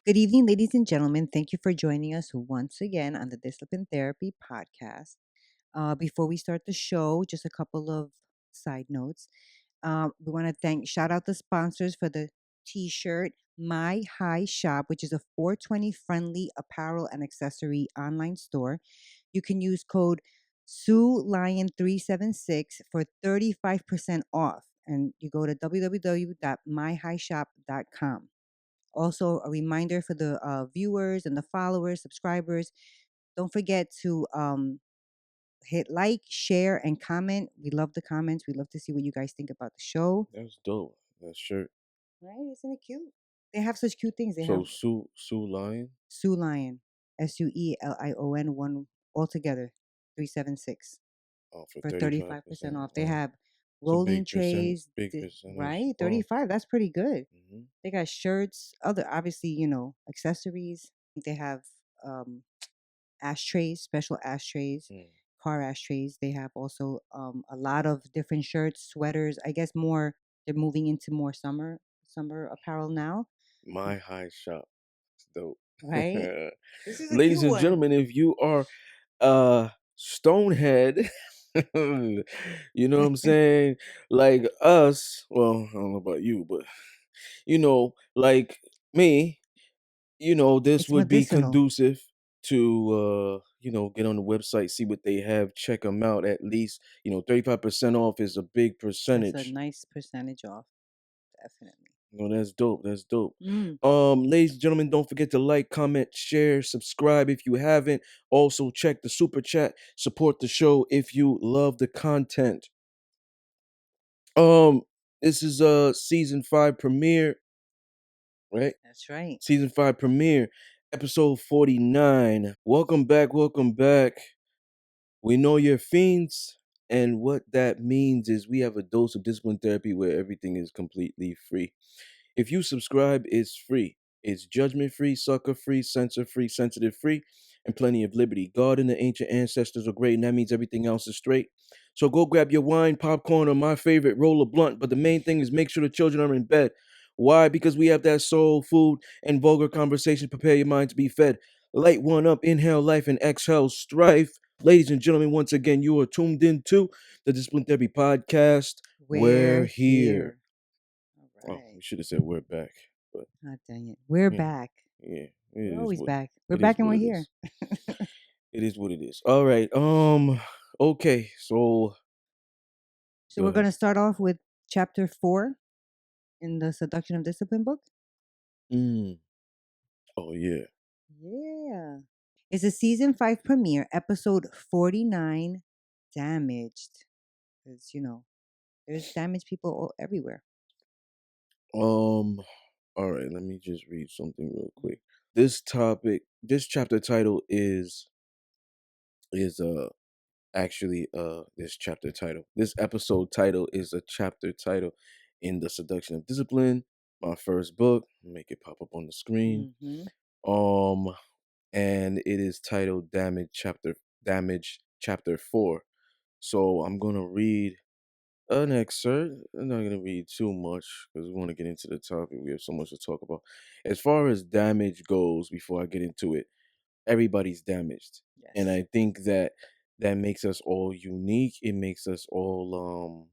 Good evening, ladies and gentlemen. Thank you for joining us once again on the Discipline Therapy podcast. Before we start the show, just a couple of side notes. We want to shout out the sponsors for the t shirt, My High Shop, which is a 420 friendly apparel and accessory online store. You can use code SueLion376 for 35% off. And you go to www.myhighshop.com. Also, a reminder for the viewers and the followers, subscribers, don't forget to hit like, share, and comment. We love the comments. We love to see what you guys think about the show. That's dope. That shirt. Right? Isn't it cute? They have such cute things. They So have Sue Lion. Sue Lion, SUELION, one altogether, 376 Oh, for for 35% 35%. off. They have It's a rolling trays, big percentage right? off. 35. That's pretty good. Hmm. They got shirts, other obviously, accessories. They have ashtrays, special ashtrays, car ashtrays. They have also a lot of different shirts, sweaters. I guess more they're moving into more summer apparel now, My High Shop. It's dope. right? This is a Ladies cute and one. gentlemen, if you are Stonehead, you know what I'm saying? Like us, well, I don't know about you, but like me, this It's would be medicinal. conducive to get on the website, see what they have, check them out. At least 35% off is a big That's a percentage. nice percentage off, definitely. That's dope. That's dope. Mm. Ladies and gentlemen, don't forget to like, comment, share, subscribe if you haven't. Also, check the super chat. Support the show if you love the content. Um, this is season 5 premiere, right? That's right. Season 5 premiere, episode 49. Welcome back. Welcome back. We know you're fiends. And what that means is we have a dose of discipline therapy where everything is completely free. If you subscribe, it's free. It's judgment free, sucker free, censor free, sensitive free, and plenty of liberty. God and the ancient ancestors are great, and that means everything else is straight. So go grab your wine, popcorn, or my favorite, roll a blunt. But the main thing is make sure the children are in bed. Why? Because we have that soul food and vulgar conversation. Prepare your mind to be fed. Light one up, inhale life, and exhale strife. Ladies and gentlemen, once again, you are tuned into the Discipline Therapy Podcast. We're We're here. here. All Oh, right. we should have said we're back, but God dang it. We're yeah, back. yeah, We're it is always what back. We're it is. back and What we're it here. is. It is what it is. All right. Okay. So So go we're going ahead. to start off with chapter 4 in the Seduction of Discipline book. Mm. Oh yeah. Yeah. It's a season 5 premiere, episode 49, Damaged. Because, there's damaged people everywhere. All right. Let me just read something real quick. This chapter title is actually this chapter title. This episode title is a chapter title in the Seduction of Discipline, my first book. Make it pop up on the screen. Mm-hmm. Um, and it is titled Damage Chapter 4. So I'm gonna read an excerpt. I'm not gonna read too much because we want to get into the topic. We have so much to talk about. As far as damage goes, before I get into it, everybody's damaged. And Yes. I think that makes us all unique. It makes us all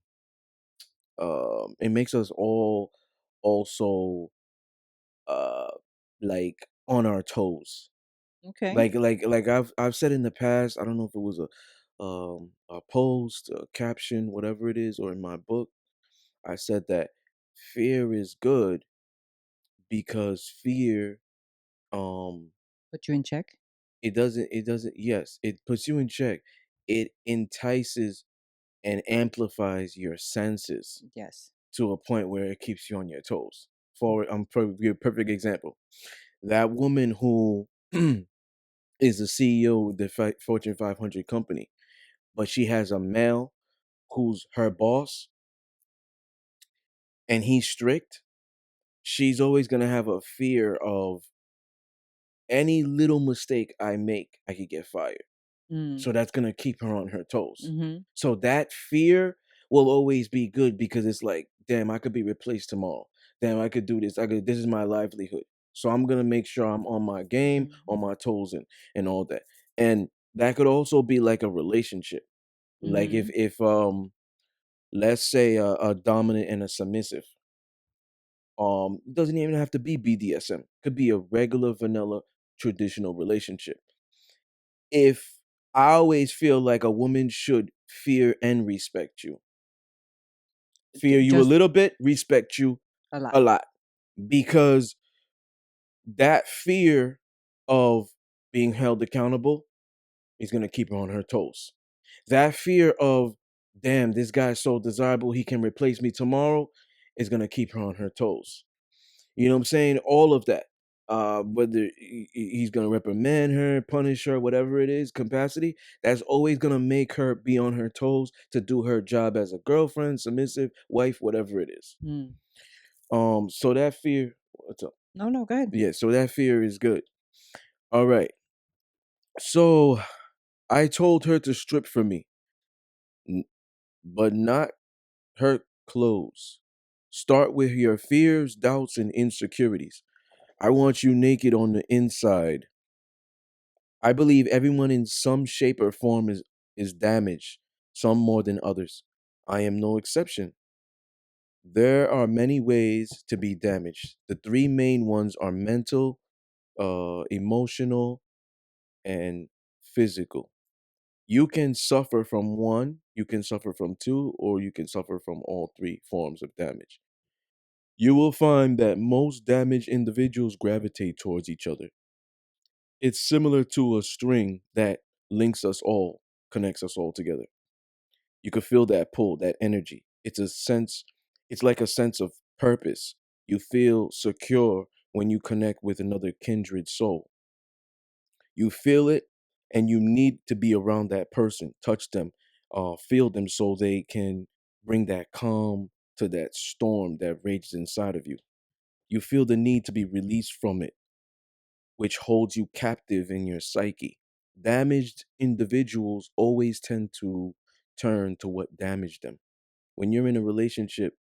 it makes us all also uh like on our toes. Okay. Like I've said in the past, I don't know if it was a post, a caption, whatever it is, or in my book, I said that fear is good because fear um Put you in check. it doesn't yes, it puts you in check. It entices and amplifies your senses Yes. to a point where it keeps you on your toes. For your perfect example. That woman who is the CEO of the Fortune 500 company, but she has a male who's her boss and he's strict. She's always going to have a fear of any little mistake I make, I could get fired. Mm. So that's going to keep her on her toes. Mm-hmm. So that fear will always be good because it's like, damn, I could be replaced tomorrow. Damn, I could do this. This is my livelihood. So I'm gonna make sure I'm on my game, on Mhm. my toes, and all that. And that could also be like a relationship. Like Mhm. if let's say a dominant and a submissive. It doesn't even have to be BDSM. Could be a regular vanilla traditional relationship. If I always feel like a woman should fear and respect you. Fear you a Just little bit, respect you a lot. a lot. Because that fear of being held accountable is going to keep her on her toes. That fear of, damn, this guy's so desirable, he can replace me tomorrow, is going to keep her on her toes. You know what I'm saying? All of that. Whether he's going to reprimand her, punish her, whatever it is, capacity, that's always going to make her be on her toes to do her job as a girlfriend, submissive, wife, whatever it is. Mm. So that fear, what's up? No, no, go ahead. Yeah, so that fear is good. All right. So I told her to strip for me, n- but not her clothes. Start with your fears, doubts, and insecurities. I want you naked on the inside. I believe everyone in some shape or form is damaged, some more than others. I am no exception. There are many ways to be damaged. The three main ones are mental, emotional, and physical. You can suffer from one, you can suffer from two, or you can suffer from all three forms of damage. You will find that most damaged individuals gravitate towards each other. It's similar to a string that links us all, connects us all together. You can feel that pull, that energy. It's like a sense of purpose. You feel secure when you connect with another kindred soul. You feel it and you need to be around that person, touch them, feel them so they can bring that calm to that storm that rages inside of you. You feel the need to be released from it, which holds you captive in your psyche. Damaged individuals always tend to turn to what damaged them. When you're in a relationship,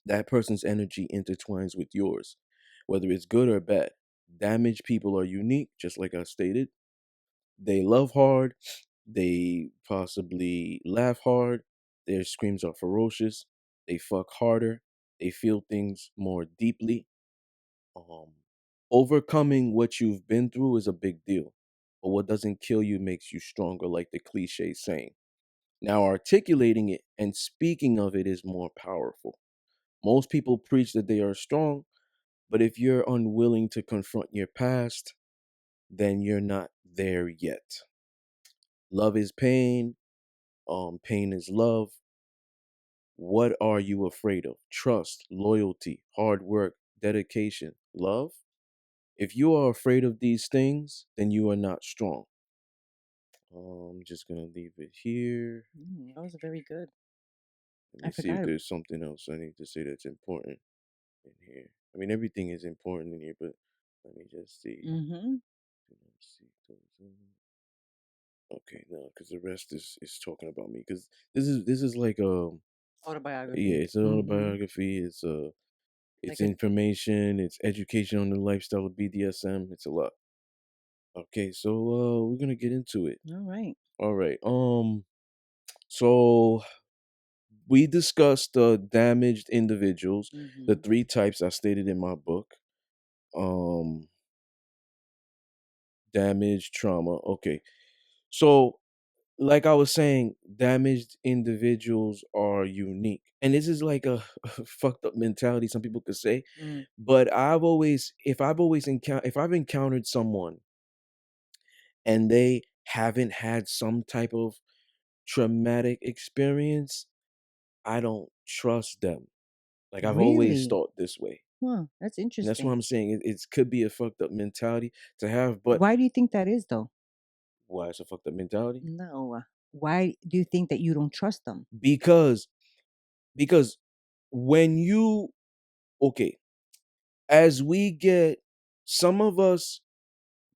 that person's energy intertwines with yours, whether it's good or bad. Damaged people are unique, just like I stated. They love hard, they possibly laugh hard, their screams are ferocious, they fuck harder, they feel things more deeply. Um, Overcoming what you've been through is a big deal, but what doesn't kill you makes you stronger, like the cliche saying. Now, articulating it and speaking of it is more powerful. Most people preach that they are strong, but if you're unwilling to confront your past, then you're not there yet. Love is pain, pain is love. What are you afraid of? Trust, loyalty, hard work, dedication, love? If you are afraid of these things, then you are not strong. I'm just gonna leave it here. That was very good. Let I me see if forgot. there's something else I need to say that's important in here. I mean, everything is important in here, but let me just see. Mm-hmm. Let's see. Okay, no, because the rest is talking about me. Because this is like yeah, Autobiography. it's an Mm-hmm. autobiography. It's Like a. information. It's education on the lifestyle of BDSM. It's a lot. Okay, so we're gonna get into it. All right. All right. So we discussed the damaged individuals, the Mm-hmm. three types I stated in my book. Um, Damaged trauma. Okay. So like I was saying, damaged individuals are unique. And this is like a fucked up mentality, some people could say. Mm. But if I've encountered someone and they haven't had some type of traumatic experience, I don't trust them. Like I've always Really? thought this way. Huh. That's And that's what interesting. I'm saying. It could be a fucked up mentality to have, but Why do you think that is, though? why it's a fucked up mentality? No. Why do you think that you don't trust them? Because because when you okay, as we get some of us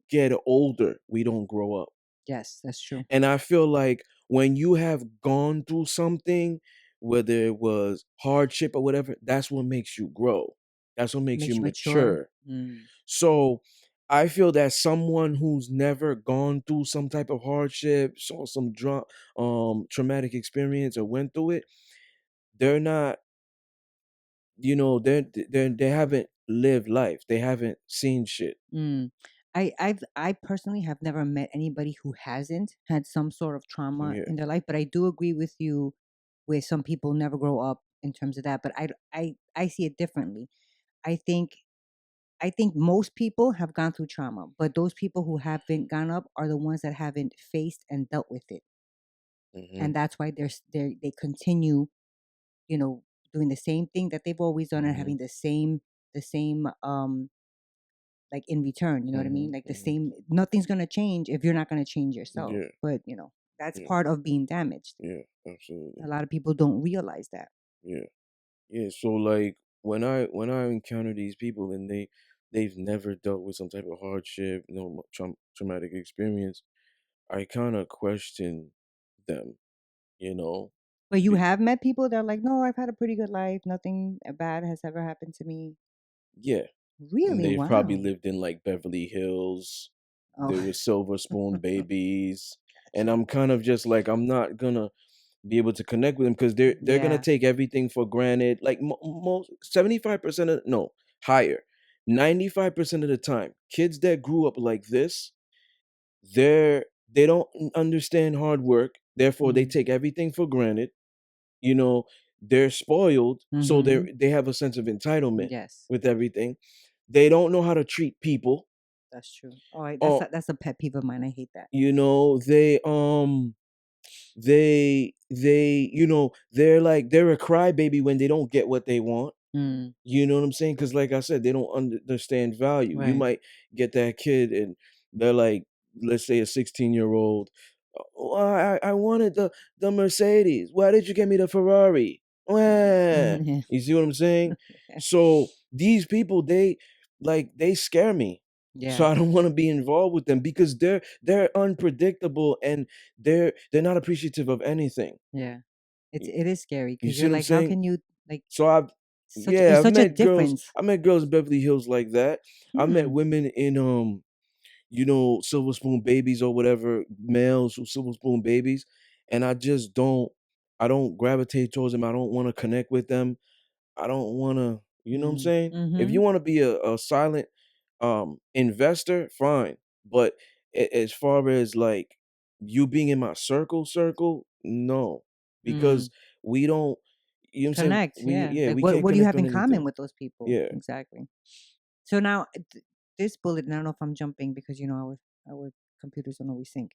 get older, we don't grow up. Yes, that's true. And I feel like when you have gone through something, whether it was hardship or whatever, that's what makes you grow. That's what makes you Makes you mature. mature. Mm. So I feel that someone who's never gone through some type of hardship, saw some traumatic experience or went through it, they're not, they haven't lived life. They haven't seen shit. Mm. I personally have never met anybody who hasn't had some sort of trauma Yeah. in their life, but I do agree with you where some people never grow up in terms of that. But I see it differently. I think I think most people have gone through trauma, but those people who haven't gone up are the ones that haven't faced and dealt with it, Mhm. and that's why they continue, you know, doing the same thing that they've always done and Mhm. having the same like in return, you know what I mean? Mhm. Like the Mhm. same, nothing's gonna change if you're not gonna change yourself. Yeah. But that's Yeah. part of being damaged. Yeah. A Absolutely. lot of people don't realize that. Yeah. Yeah. So like when I encounter these people and they've never dealt with some type of hardship, traumatic experience, I kind of question them. You know. But you Be- have met people that are like, no, I've had a pretty good life. Nothing bad has ever happened to me. yeah. And Really? they've probably Wow. lived in like Beverly Hills. Oh, There was silver spoon babies. And gotcha. I'm kind of just like I'm not gonna be able to connect with them because they're gonna Yeah. take everything for granted. Like most 75% of no higher, 95% of the time, kids that grew up like this, they don't understand hard work. Therefore, they Mm. take everything for granted. You know, they're spoiled, so Mm-hmm. they have a sense of entitlement Yes, with everything. They don't know how to treat people. that's true. All right, Oh, that's a pet peeve of mine. I hate that. they're like they're a crybaby when they don't get what they want. Mm. You know what I'm saying? Because like I said, they don't understand value. You Right. might get that kid and they're like, let's say a 16-year-old. Oh, I wanted the Mercedes. Why did you get me the Ferrari? Wah." Mm. You see what I'm saying? Yeah. So these people, they scare me. So Yeah. I don't want to be involved with them because they're unpredictable and they're not appreciative of anything. Yeah. Y- It is scary You because see you're what I'm like, how saying? can you like So I've there's yeah, such a difference. I met girls in Beverly Hills like that. I met Hmm. women in silver spoon babies or whatever, males who silver spoon babies, and I don't gravitate towards them. I don't want to connect with them. I don't want to, you know what I'm Mm. saying? If Mm-hmm. you want to be a silent investor, fine. But as far as like you being in my circle, no. Mm. Because we don't you know what I'm saying? Connect. Yeah. Like We can't what do you connect have on in common anything. with those people? Yeah. Exactly. So now this bullet, and I don't know if I'm jumping because our computers don't always sync.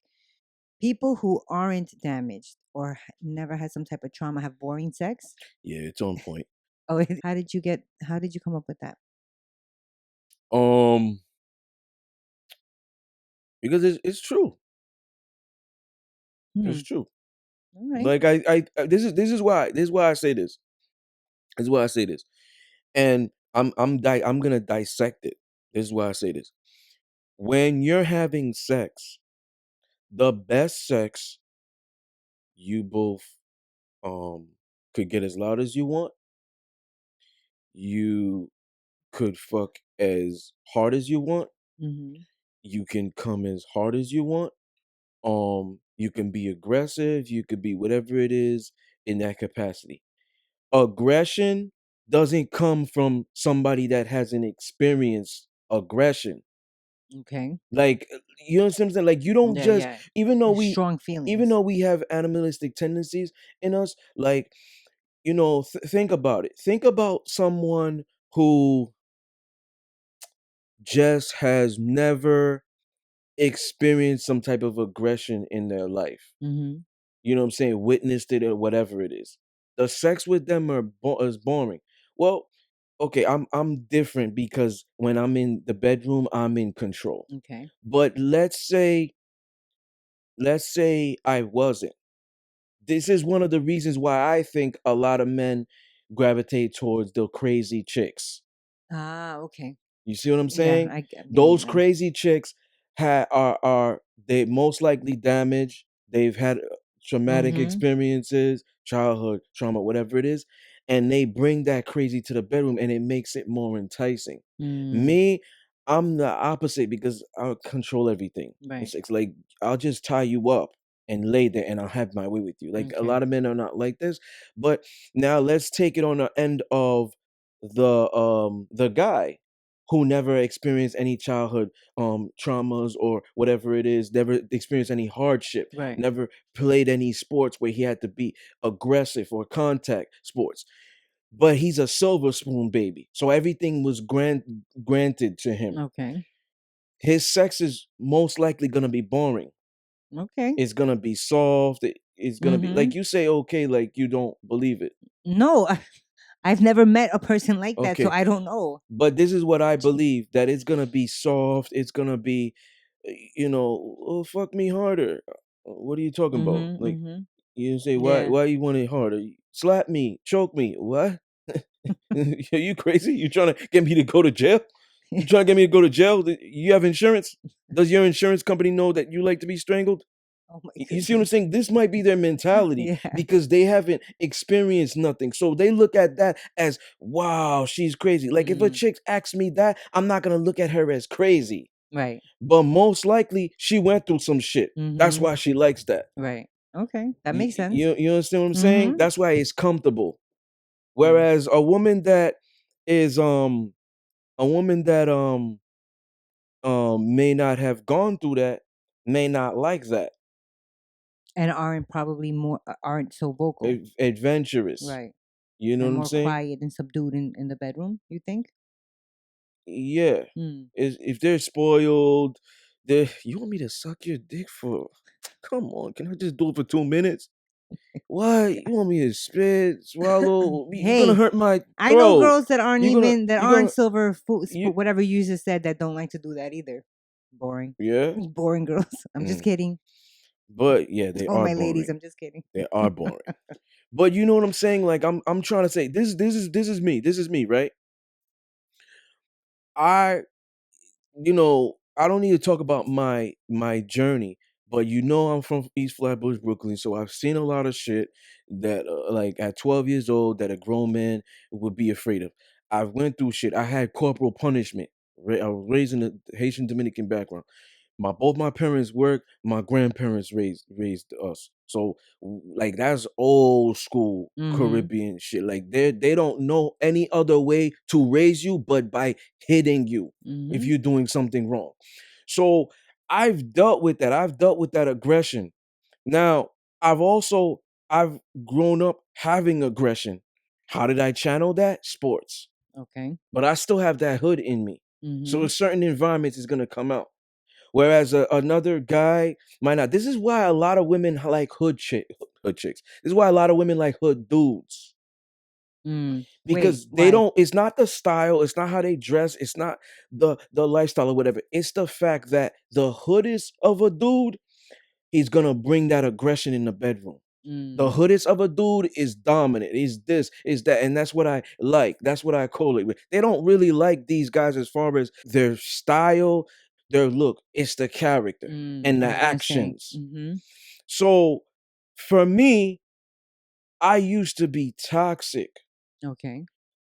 People who aren't damaged or never had some type of trauma have boring sex. Yeah, it's on point. Oh, how did you come up with that? Um, because it's true. Hmm. It's true. All right. Like this is why I say this. This is why I say this. And I'm gonna dissect it. This is why I say this. When you're having sex, the best sex you both could get as loud as you want. You could fuck as hard as you want. Mm-hmm. You can come as hard as you want. You can be aggressive, you could be whatever it is in that capacity. Aggression doesn't come from somebody that hasn't experienced aggression. Okay. Like you know what I'm saying? Like you don't Yeah, just yeah. Strong even feelings. though we have animalistic tendencies in us, like think about it. Think about someone who just has never experienced some type of aggression in their life. Mm-hmm. You know what I'm saying? Witnessed it or whatever it is. The sex with them is boring. Well, okay, I'm different because when I'm in the bedroom, I'm in control. Okay. But let's say I wasn't. This is one of the reasons why I think a lot of men gravitate towards the crazy chicks. Ah, okay. You see what I'm Yeah, saying? I'm getting it Those now. crazy chicks are they most likely damaged. They've had traumatic Mm-hmm. experiences, childhood trauma, whatever it is, and they bring that crazy to the bedroom, and it makes it more enticing. Mm, Me, I'm the opposite because I'll control everything. right. It's like I'll just tie you up and lay there, and I'll have my way with you. Like a Okay. lot of men are not like this. But now let's take it on the end of the guy who never experienced any childhood traumas or whatever it is, never experienced any hardship, Right. never played any sports where he had to be aggressive or contact sports. But he's a silver spoon baby, so everything was granted to him. Okay. His sex is most likely gonna be boring. Okay. It's gonna be soft. It's gonna be Mm-hmm. like you say, okay, like you don't believe it. No, I've never met a person like that, so Okay, I don't know. but this is what I believe, that it's gonna be soft. It's gonna be, oh, fuck me harder. What are you talking about? Mm-hmm. Like Mm-hmm. you say, why? Yeah. Why you want it harder? Slap me, choke me. What? Are you crazy? You trying to get me to go to jail? You trying to get me to go to jail? You have insurance? Does your insurance company know that you like to be strangled? Oh my You see what I'm goodness. saying? This might be their mentality Yeah. because they haven't experienced nothing. So they look at that as, wow, she's crazy. Like if a Mm, chick asks me that, I'm not going to look at her as crazy. right. But most likely she went through some shit. That's Mm-hmm. why she likes that. Right. Okay. That You, makes sense. you understand what I'm saying? Mm-hmm. That's why it's comfortable. Mm. Whereas is a woman that may not have gone through that may not like that. And aren't probably more aren't so vocal. Adventurous. Right. You know And what I'm more saying? quiet and subdued in the bedroom, you think? Yeah. Mm. If they're spoiled, they you want me to suck your dick for? Come on, can I just do it for 2 minutes? What? You want me to spit, swallow? You're gonna Hey, hurt my I know throat. girls that aren't You're gonna even that you're aren't gonna silver food, you whatever you just said, that don't like to do that either. Boring. yeah. Boring girls. I'm just Mm. kidding. But yeah, they Oh are my ladies, boring. I'm just kidding. They are boring. But you know what I'm saying? Like I'm trying to say this is me. This is me, right? I I don't need to talk about my journey, but I'm from East Flatbush, Brooklyn, so I've seen a lot of shit that like at 12 years old that a grown man would be afraid of. I went through shit. I had corporal punishment. I was raised in a Haitian Dominican background. Both my parents worked. My grandparents raised us. So like that's old school Mm-hmm. Caribbean shit. Like they don't know any other way to raise you but by hitting you if Mm-hmm. you're doing something wrong. So I've dealt with that. I've dealt with that aggression. Now I've grown up having aggression. How did I channel that? Sports. Okay. But I still have that hood in me. So Mm-hmm. in certain environments, it's gonna come out. Whereas another guy might not. This is why a lot of women like hood chicks. This is why a lot of women like hood dudes Mm. Wait, because they why? don't. It's not the style. It's not how they dress. It's not the lifestyle or whatever. It's the fact that the hoodest of a dude, he's gonna bring that aggression in the bedroom. The Mm. hoodest of a dude is dominant. Is this, is that, and that's what I like. That's what I call it. They don't really like these guys as far as their style, their look. It's the character Mm. and the I understand. actions. Mm-hmm. So for me, I used to be toxic. Okay.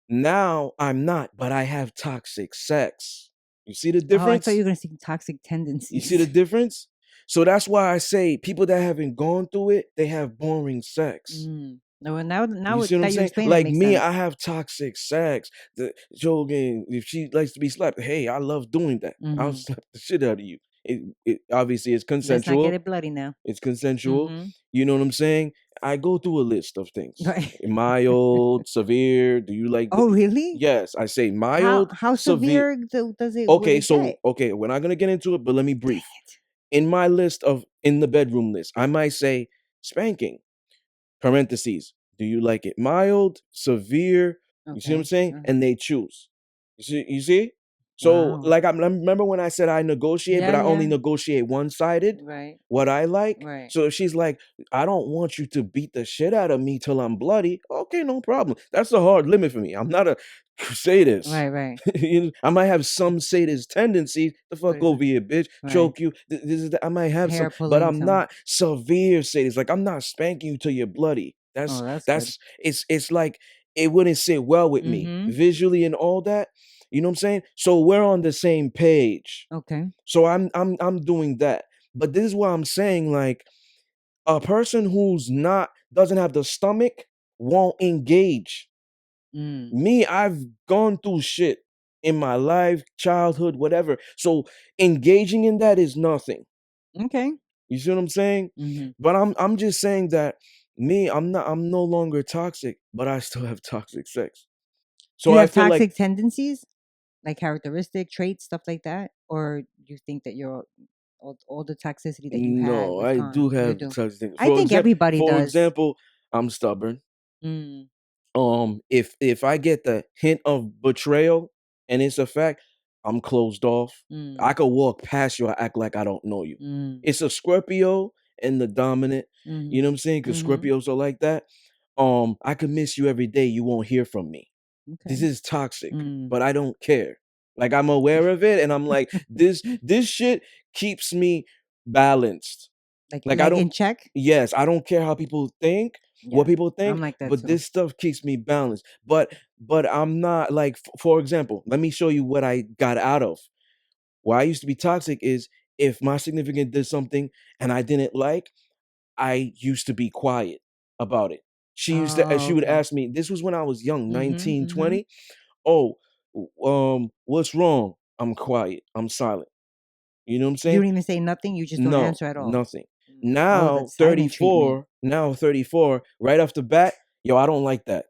Now I'm not, but I have toxic sex. You see the Oh, I thought you difference? were gonna see toxic You see the tendencies. difference? So that's why I say people that haven't gone through it, they have boring sex. Mm. No, now You see what I'm that you saying? explain it, Like makes me, sense. I have toxic sex. The joking, if she likes to be slapped, hey, I love doing that. I'll Mm-hmm. slap the shit out of you. It obviously it's Let's not get consensual. it bloody now. It's consensual. Mm-hmm. You know what I'm saying? I go through a list of things. Right. Mild, severe. Do you like Oh, really? yes, I say How mild, how severe. severe does it would Okay, it get? so okay, we're not gonna get into it, but let me Dang brief. it. In my list of in the bedroom list, I might say spanking parentheses. Do you like it mild, severe? You see what I'm Okay. saying? And Uh-huh. they choose. You see? So, Wow. like, remember when I said I negotiate, but Yeah, I only yeah. negotiate one sided, Right. what I like. Right. So if she's like, I don't want you to beat the shit out of me till I'm bloody. Okay, no problem. That's a hard limit for me. I'm not a sadist. Right, right. I might have some sadist tendencies. The But fuck it's over here, bitch. right. Choke you. I might have some, Hair but pulling I'm some. not severe sadist. Like I'm not spanking you till you're bloody. Oh, that's good. That's it's like it wouldn't sit well with me Mm-hmm. visually and all that. You know what I'm saying? So we're on the same page. Okay. So I'm doing that. But this is what I'm saying, like a person who's not doesn't have the stomach won't engage. Mm. Me, I've gone through shit in my life, childhood, whatever. So engaging in that is nothing. Okay. You see what I'm saying? Mm-hmm. But I'm just saying that me, I'm no longer toxic, but I still have toxic sex. Do So you I have feel like toxic tendencies, like characteristic traits, stuff like that, or you think that you're all the toxicity that you had no, was I do gone? You have do. toxic things. I think everybody For does. example, I'm stubborn. Mm. If I get the hint of betrayal and it's a fact, I'm closed off. I Mm. could walk past you, I act like I don't know you. Mm. It's a Scorpio and the dominant, you Mm-hmm. know what I'm saying? Because Mm-hmm. Scorpios are like that. I could miss you every day, you won't hear from me. This Okay. is toxic, Mm. but I don't care. Like I'm aware of it, and I'm like, this shit keeps me balanced. Like I Like don't in check. yes, I don't care how people think, what Yeah, people I'm think, like that but too. this stuff keeps me balanced. But I'm not like for example, let me show you what I got out of. Why I used to be toxic is if my significant did something and I didn't like, I used to be quiet about it. Oh, She would okay. ask me, this was when I was young, Mm-hmm. 19, Mm-hmm. 20. Oh, what's wrong? I'm quiet. I'm silent. You know what I'm You saying? don't even say nothing. You just don't No, answer at all. nothing. Mm. Oh, the silent treatment. Now 34, right off the bat, yo, I don't like that.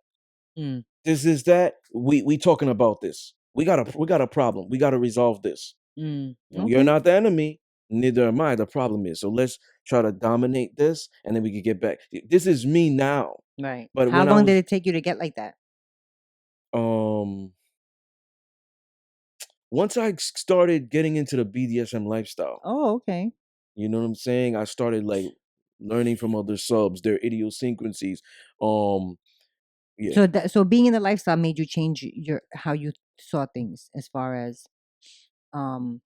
Mm. This is that. We talking about this. We got a problem. We got to resolve this. Mm. You're Okay. not the enemy, neither am I. The problem is. So let's try to dominate this and then we can get back. This is me now. Right. But How when I long did was it take you to get like that? um once I started getting into the BDSM lifestyle, Oh, okay. you know what I'm saying? I started like learning from other subs, their idiosyncrasies. Um yeah. So being in the lifestyle made you change your how you saw things as far as um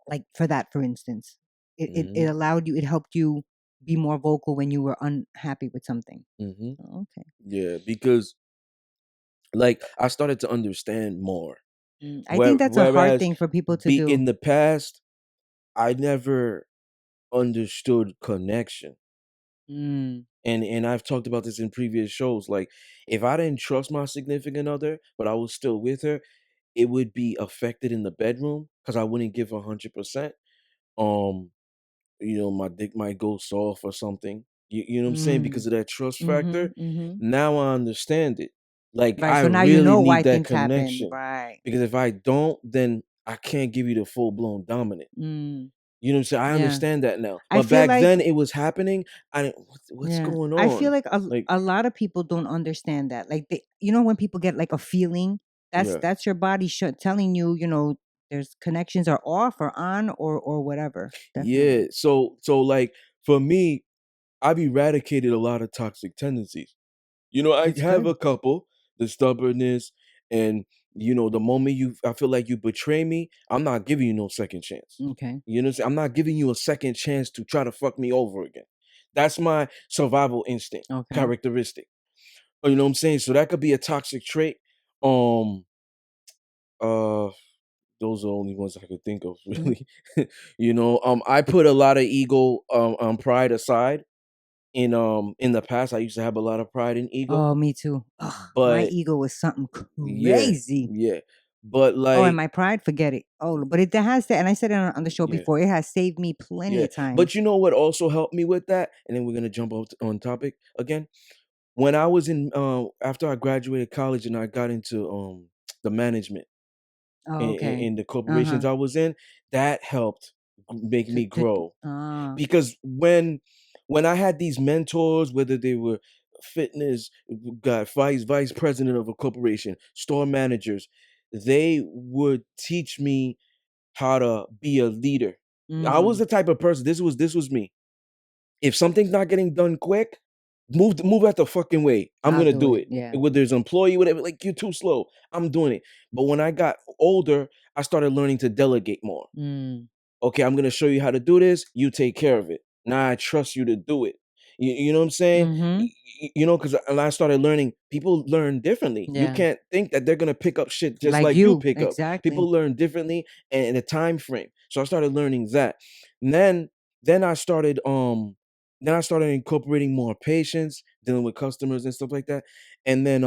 like for that, for instance. It Mhm. allowed you, it helped you be more vocal when you were unhappy with something. Mhm. Oh, okay. Yeah, because like I started to understand more. Mm. I think that's a hard Whereas thing for people to be do. in the past, I never understood connection. Mm. And I've talked about this in previous shows. Like if I didn't trust my significant other, but I was still with her, it would be affected in the bedroom because I wouldn't give 100%. Um, my dick might go soft or something. You know what I'm saying? Mm. Because of that trust factor. Mhm. Mhm. Now I understand it. Like Right. I So now you really know need why that things happen. connection. Right. Because if I don't, then I can't give you the full blown dominant. Mm. You know what I'm saying? I Yeah. understand that now. I But feel back like then it was happening. I didn't what's Yeah. going I feel on? like Like, a lot of people don't understand that. Like they, when people get like a feeling, yeah. that's your body telling you, there's connections are off or on or whatever. Yeah. Definitely. So like for me, I've eradicated a lot of toxic tendencies. I That's have a good. couple, the stubbornness and the moment I feel like you betray me, I'm not giving you no second chance. Okay. You know what I'm saying? I'm not giving you a second chance to try to fuck me over again. That's my survival instinct Okay. characteristic. You know what I'm saying? So that could be a toxic trait. Um uh those are the only ones I could think of Mm. really. I put a lot of ego pride aside. In the past I used to have a lot of pride and ego. Oh, me too. Ugh, my But ego was something yeah, crazy. yeah. But Oh, and like my pride, forget it. Oh, but it has to, and I said it on the show yeah, before. It has saved me plenty yeah. of But times. you know what also helped me with that? And then we're gonna jump on topic again. When I was in after I graduated college and I got into the management Oh, okay. in the Uh corporations huh. I was in, that helped make me To grow. ah. Because when I had these mentors, whether they were fitness, got vice president of a corporation, store managers, they would teach me how to be a leader. I was Mm. the type of person. This was me. If something's not getting done quick, move out the fucking way. I'm I'll gonna do do it. it. Yeah. Whether there's employee, whatever, like you're too slow. I'm doing it. But when I got older, I started learning to delegate more. Mm. Okay, I'm gonna show you how to do this. You take care of it. Now I trust you to do it. You know what I'm saying? Mm-hmm. You know, because I started learning, people learn differently. You Yeah. can't think that they're gonna pick up shit just Like like you you. pick up. Exactly. People learn differently and in a time frame. So I started learning that. And then I started incorporating more patience, dealing with customers and stuff like that. And then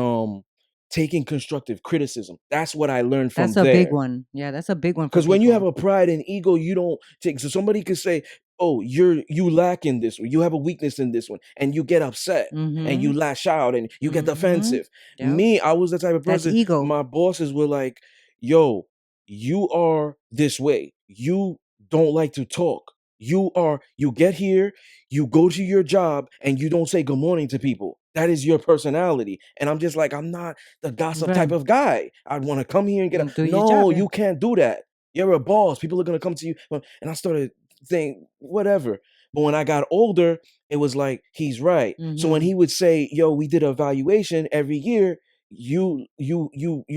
taking constructive criticism. That's what I learned That's from a big there. one. Yeah, that's a big one for Because when you have people. a pride and ego, you don't take. So somebody could say, "Oh, you lack in this one. You have a weakness in this one," and you get upset and Mm-hmm. you lash out and you get Mm-hmm. defensive. Yep. Me, I was the type of That's person. ego. My bosses were like, "Yo, you are this way. You don't like to talk. You are. You get here, you go to your job, and you don't say good morning to people. That is your personality." And I'm just like, I'm not the gossip type Right. of guy. I want to come here and get a. Do your No, job, yeah. you can't do that. You're a boss. People are gonna come to you. And I started saying, whatever. But when I got older, it was like, he's right. So when Mm-hmm. he would say, yo, we did an evaluation every year, you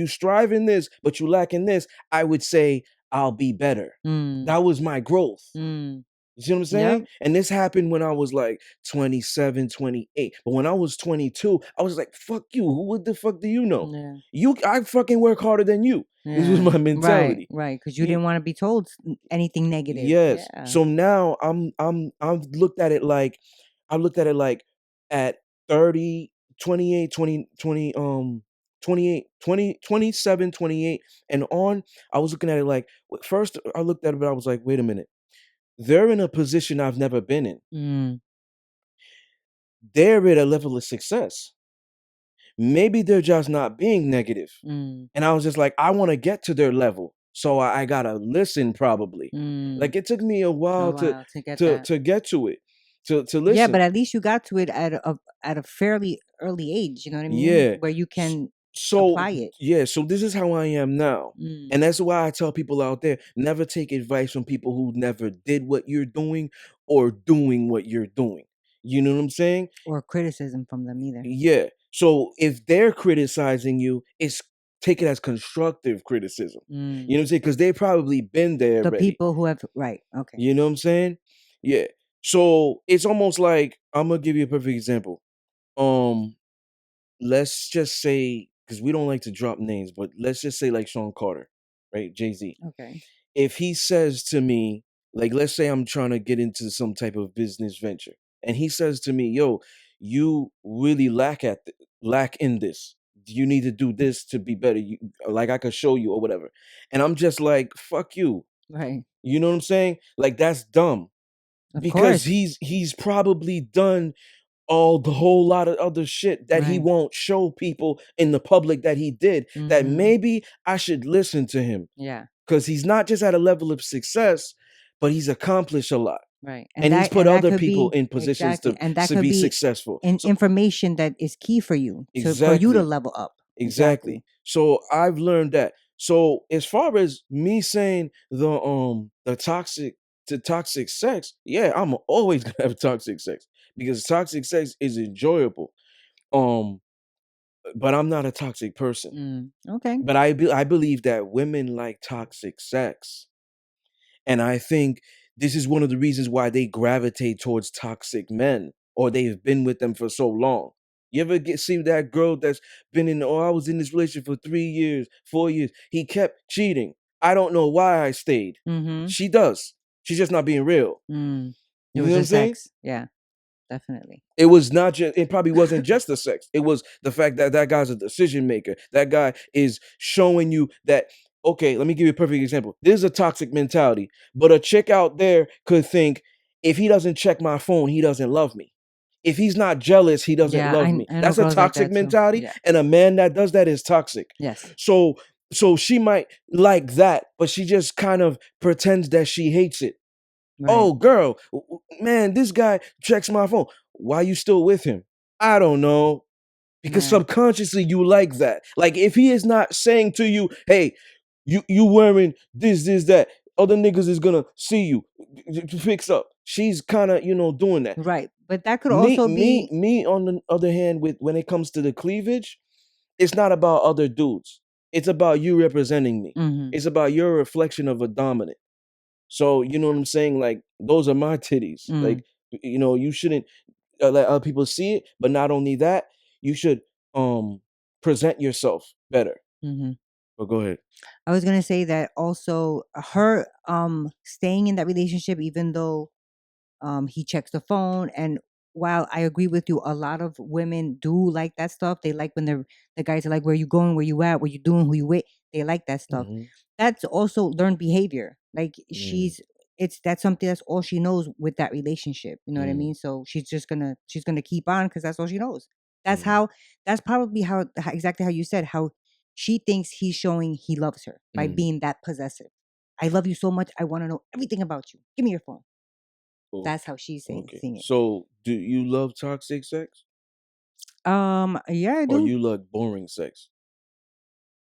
strive in this, but you lack in this, I would say, I'll be better. Mm. That was my growth. Mm. You see what I'm saying? Yep. And this happened when I was like 27, 28. But when I was 22, I was like, fuck you. What the fuck do you know? Yeah. I fucking work harder than you. This was Yeah. my Right. mentality. Right. Because you You, didn't want to be told anything negative. yes. Yeah. So now I've looked at it like, I looked at it like at 30, 28, 20, 20, 28, 20, 27, 28, and on, I was looking at it like, first I looked at it, but I was like, wait a minute. They're in a position I've never been in. Mm. They're at a level of success. Maybe they're just not being negative. Mm. And I was just like, I want to get to their level. So I gotta listen probably. Mm. Like it took me a while Oh to wow, to get to that. to get to it. To Yeah, but listen. at least you got to it at a fairly early age. You know what I mean? Yeah. Where you S- can So apply it. yeah, so this is how I am now. Mm. And that's why I tell people out there, never take advice from people who never did what you're doing or doing what you're doing. You know what I'm saying? Or criticism from them either. Yeah. So if they're criticizing you, it's take it as constructive criticism. You Mm. know what I'm saying? Because they've probably been there The already. people who have right. Okay. You know what I'm saying? Yeah. So it's almost like, I'm gonna give you a perfect example. Um, let's just say, because we don't like to drop names, but let's just say like Sean Carter, right? Jay-Z. Okay. If he says to me, like, let's say I'm trying to get into some type of business venture, and he says to me, "Yo, you really lack in this. You need to do this to be better. Like I could show you or whatever." And I'm just like, "Fuck you." Right. You know what I'm saying? Like that's dumb Of because course. he's probably done the whole lot of other shit that he Right. won't show people in the public that he did. That Mm-hmm. maybe I should listen to him Yeah. because he's not just at a level of success, but he's accomplished a lot, Right. and he's put And that other could people be in positions exactly. And that to could be be successful. So information that is key for you for you to exactly, level up. exactly. Exactly. So I've learned that. So as far as me saying the toxic sex, yeah, I'm always gonna have toxic sex because toxic sex is enjoyable. Um, but I'm not a toxic person. Mm. Okay. But I believe that women like toxic sex. And I think this is one of the reasons why they gravitate towards toxic men or they've been with them for so long. You ever see that girl that's been in, oh, I was in this relationship for 3 years, 4 years. He kept cheating. I don't know why I stayed. Mm-hmm. She does. She's just not being real. Mm. It You was know what I'm just saying? sex. Yeah. Definitely. It was not just, it probably wasn't just the sex. It was the fact that that guy's a decision maker. That guy is showing you that, okay, let me give you a perfect example. This is a toxic mentality, but a chick out there could think, if he doesn't check my phone, he doesn't love me. If he's not jealous, he doesn't Yeah. love I me. I know That's a girls like toxic that too. mentality. Yeah. And a man that does that is toxic. Yes. So, so she might like that, but she just kind of pretends that she hates it. Right. Oh, girl, man, this guy checks my phone. Why you still with him? I don't know. Because Right. subconsciously you like that. Like if he is not saying to you, hey, you wearing this, that, other niggas is gonna see you. Fix up. She's kind of, doing that. Right. But that could Me, also me, be. me on the other hand, with when it comes to the cleavage, it's not about other dudes. It's about you representing me. Mm-hmm. It's about your reflection of a dominant. So you know what I'm saying? Like those are my titties. Mm. Like you shouldn't. let other people see it. But not only that, you should um present yourself better. Hmm. But go ahead. I was gonna say that also her staying in that relationship, even though he checks the phone. And while I agree with you, a lot of women do like that stuff. They like when the guys are like, where you going, where you at, what you doing, who you with. They like that stuff. Hmm. That's also learned behavior. Like Mm, that's something that's all she knows with that relationship. You know what I mm, mean? So she's gonna keep on because that's all she knows. That's mm, how that's probably how exactly how you said, how she thinks he's showing he loves her by mm. being that possessive. I love you so much. I want to know everything about you. Give me your phone. That's Okay. how she's Okay. seeing it. So, do you love toxic sex, Yeah, I or do. you like boring sex?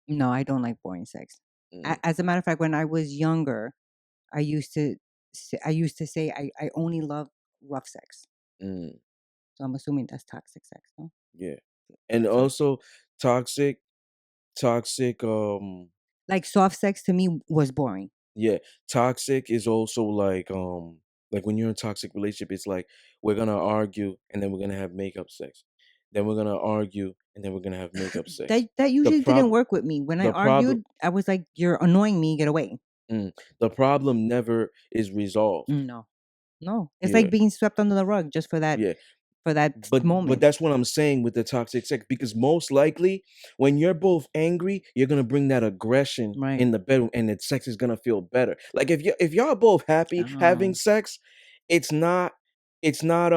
No, I don't like boring sex. Mm, As a matter of fact, when I was younger, I used to say I only love rough sex. mm, So I'm assuming that's toxic sex, no? yeah. And So also, toxic, toxic. like soft sex to me was boring. Yeah, toxic is also like when you're in a toxic relationship, it's like we're gonna argue and then we're gonna have makeup sex. Then we're gonna argue and then we're gonna have makeup sex. That The usually didn't prob work with me. When I the problem argued, I was like, "You're annoying me. Get away." the problem never is resolved. No, no. It's Yeah, like being swept under the rug just yeah. for that But moment. that's what I'm saying with the toxic sex, because most likely when you're both angry, you're gonna bring that aggression Right. in the bedroom, and the sex is gonna feel better. Like if y'all both happy having Oh. sex, it's not it's not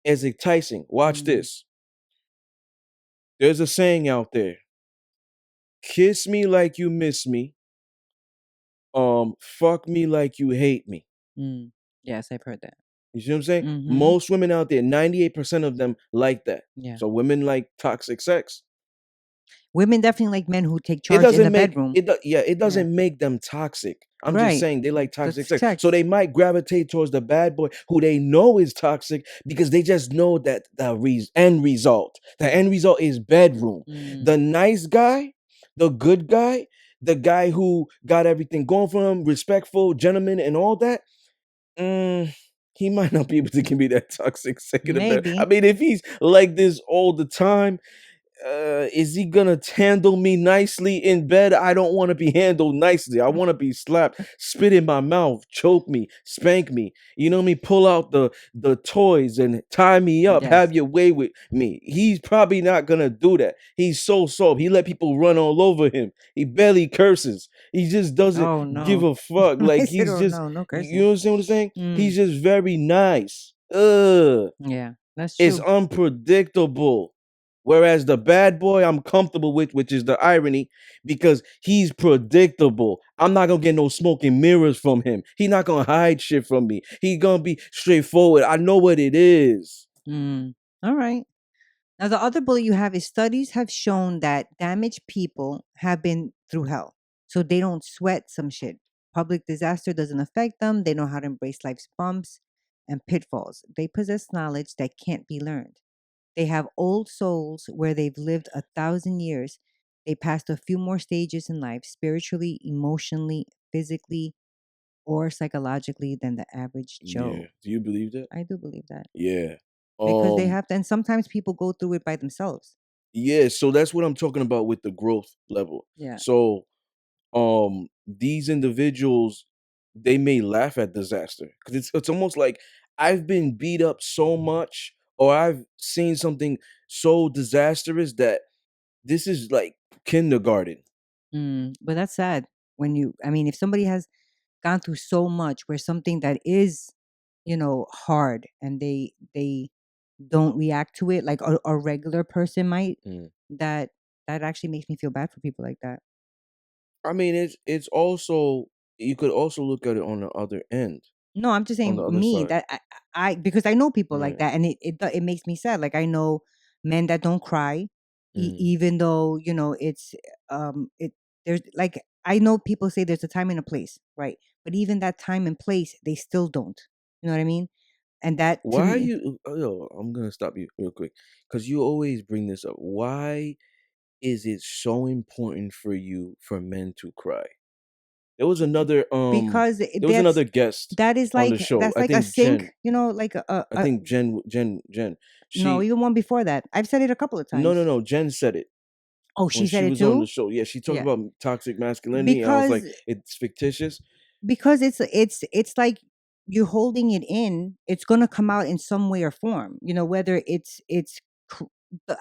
as enticing. Watch Mm, this. There's a saying out there: kiss me like you miss me, fuck me like you hate me. mm. Yes, I've heard that. You see what I'm saying? Mm-hmm. Most women out there, 98% of them like that. Yeah. So women like toxic sex. Women definitely like men who take It charge in the doesn't make bedroom. it yeah, it Yeah. doesn't make them toxic. I'm just Right. saying they like toxic That's sex. So sex. they might gravitate towards the bad boy who they know is toxic because they just know that the end result is bedroom. Mm, The nice guy, the good guy, the guy who got everything going for him, respectful, gentleman, and all that, mm, he might not be able to give me that toxic second of bed. I maybe. mean, if he's like this all the time, is he gonna handle me nicely in bed? I don't want to be handled nicely. I want to be slapped, spit in my mouth, choke me, spank me. You know what I mean? Pull out the toys and tie me up. Yes. Have your way with me. He's probably not gonna do that. He's so soft. He let people run all over him. He barely curses. He just doesn't Oh give no. a fuck. I Like said, he's oh just, no, no you cursing. know what I'm saying? Mm, He's just very nice. Ugh. yeah, that's It's true. unpredictable. Whereas the bad boy I'm comfortable with, which is the irony, because he's predictable. I'm not gonna get no smoking mirrors from him. He's not gonna hide shit from me. He's gonna be straightforward. I know what it is. Mm. All right. Now the other bullet you have is studies have shown that damaged people have been through hell. So they don't sweat some shit. Public disaster doesn't affect them. They know how to embrace life's bumps and pitfalls. They possess knowledge that can't be learned. They have old souls where they've lived 1,000 years. They passed a few more stages in life, spiritually, emotionally, physically, or psychologically than the average Yeah. Joe. Do you believe that? I do believe that Yeah. because they Um, have to, and sometimes people go through it by themselves. yeah, so that's what I'm talking about with the growth level. Yeah. So these individuals, they may laugh at disaster because it's almost like I've been beat up so much, or I've seen something so disastrous that this is like kindergarten. But that's sad when I mean, if somebody has gone through so much where something that is, hard and they don't react to it like a regular person might, Mm. that that actually makes me feel bad for people like that. I mean, it's also, you could also look at it on the other end, No, I'm just on the saying other me side. that I because I know people like Right. that, and it makes me sad. Like I know men that don't cry, Mm. even though it's it there's like I know people say there's a time and a place, right? But even that time and place, they still don't. You know what I mean? And that to Why are me, you? Oh, yo, I'm gonna stop you real quick because you always bring this up. Why is it so important for you for men to cry? There was another because there was another guest on the show. that's I like a think sink, Jen. like I think Jen. no, She even one before that. I've said it a couple of times. no. Jen said it Oh, when she she said it was on the too. show. Yeah, she talked Yeah, about toxic masculinity. And I was like, because it's fictitious. it's like you're holding it in. It's gonna come out in some way or form. Whether cr-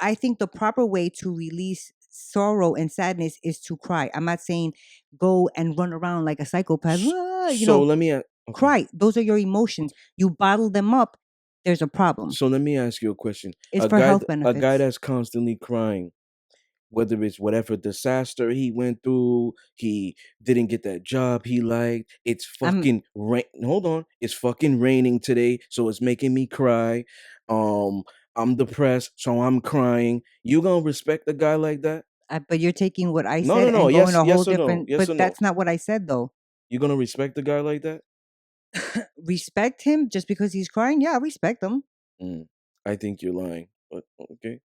I think the proper way to release sorrow and sadness is to cry. I'm not saying go and run around like a psychopath. "Ah," So let me okay. cry. Those are your emotions. You bottle them up. There's a problem. So let me ask you a question. It's for health A guy benefits. that's constantly crying, whether it's whatever disaster he went through, he didn't get that job he liked. It's I'm fucking rain. Hold on, it's fucking raining today, so it's making me cry. Um, I'm depressed, so I'm crying. You gonna respect a guy like that? But you're taking what I No, said no, no. and going Yes, a whole yes or no. different. Yes But or no. that's not what I said though. You gonna respect a guy like that? Respect him just because he's crying. Yeah, I respect him. Mm, I think you're lying, but okay.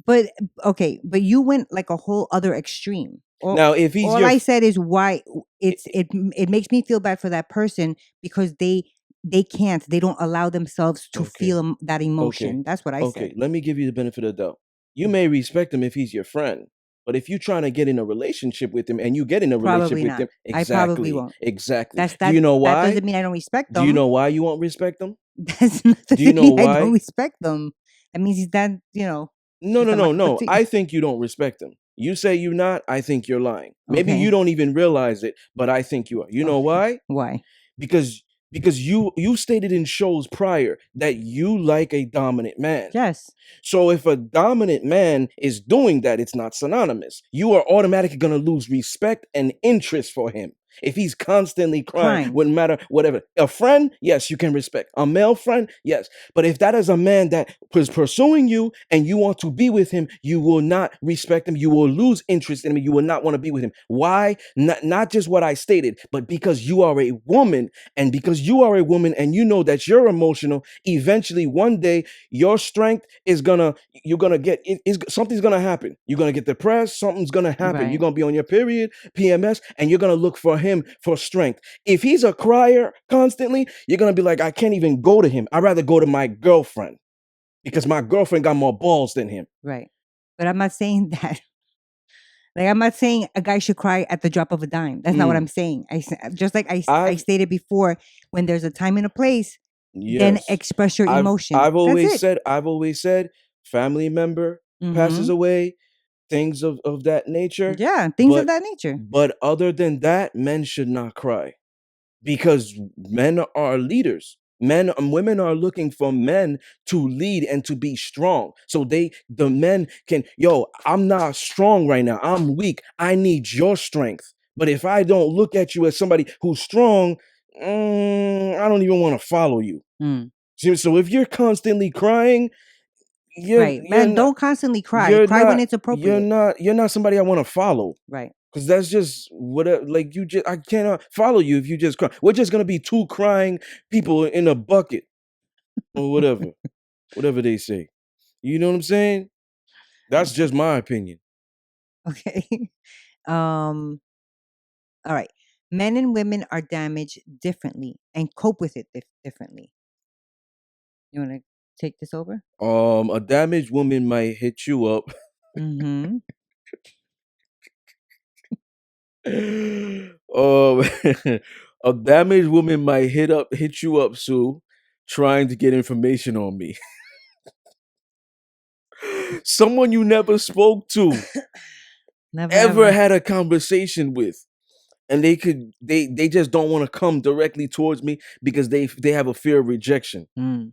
But okay, but you went like a whole other extreme. Now, if he's All your I said is why it makes me feel bad for that person because they don't allow themselves to okay, feel that okay, emotion. That's what I said. okay. Let me give you the benefit of the doubt. You may respect him if he's your friend, but if you're trying to get in a relationship with him and you get in a relationship Probably with not. him, I probably exactly, won't. exactly. That's Do you know that why? doesn't mean I don't respect Do you them. know why you won't respect him? That Do you doesn't know mean I don't why? respect them. That means he's that, No, just no, not my no, cup of no. tea. I think you don't respect him. You say you're not. I think you're lying. Maybe you Okay. don't even realize it, but I think you are. You know Okay. why? Why? because you stated in shows prior that you like a dominant man. Yes. So if a dominant man is doing that, it's not synonymous. You are automatically going to lose respect and interest for him. If he's constantly crying, Crying. wouldn't matter, whatever. A friend, yes, you can respect. A male friend, yes. But if that is a man that is pursuing you and you want to be with him, you will not respect him. You will lose interest in him. You will not want to be with him. Why? Not just what I stated, but because you are a woman, and because you are a woman and you know that you're emotional, eventually one day your strength is gonna you're gonna get something's gonna happen. You're gonna get depressed, something's gonna happen. You're Right. gonna be on your period, PMS, and you're gonna look for him for strength. If he's a crier constantly, you're gonna be like, I can't even go to him. I'd rather go to my girlfriend because my girlfriend got more balls than him. Right. But I'm not saying that. Like I'm not saying a guy should cry at the drop of a dime. That's not what Mm. I'm saying. Just like I I've stated before, when there's a time and a place, then Yes. express your emotion. That's it. I've always said family member passes Mhm. away, things of that nature, Yeah, things of but that nature. other than that, men should not cry because men are leaders. Men and women are looking for men to lead and to be strong. So the men can, yo, I'm not strong right now. I'm weak. I need your strength. But if I don't look at you as somebody who's strong, I don't even want to follow you. Mm. So if you're constantly crying, Right. you're Man, not don't constantly cry. Cry when it's appropriate. you're not somebody I want to follow. Right. Cause that's just whatever. Like you just, I cannot follow you if you just cry. We're just gonna be two crying people in a bucket or whatever, whatever they say. You know what I'm saying? That's just my opinion. Okay. Um all right. Men and women are damaged differently and cope with it differently. You want to take this over? A damaged woman might hit you up. Mhm. A damaged woman might hit you up, Sue, trying to get information on me. Someone you never spoke to, Never ever ever. had a conversation with, and they just don't want to come directly towards me because they have a fear of rejection. Mm,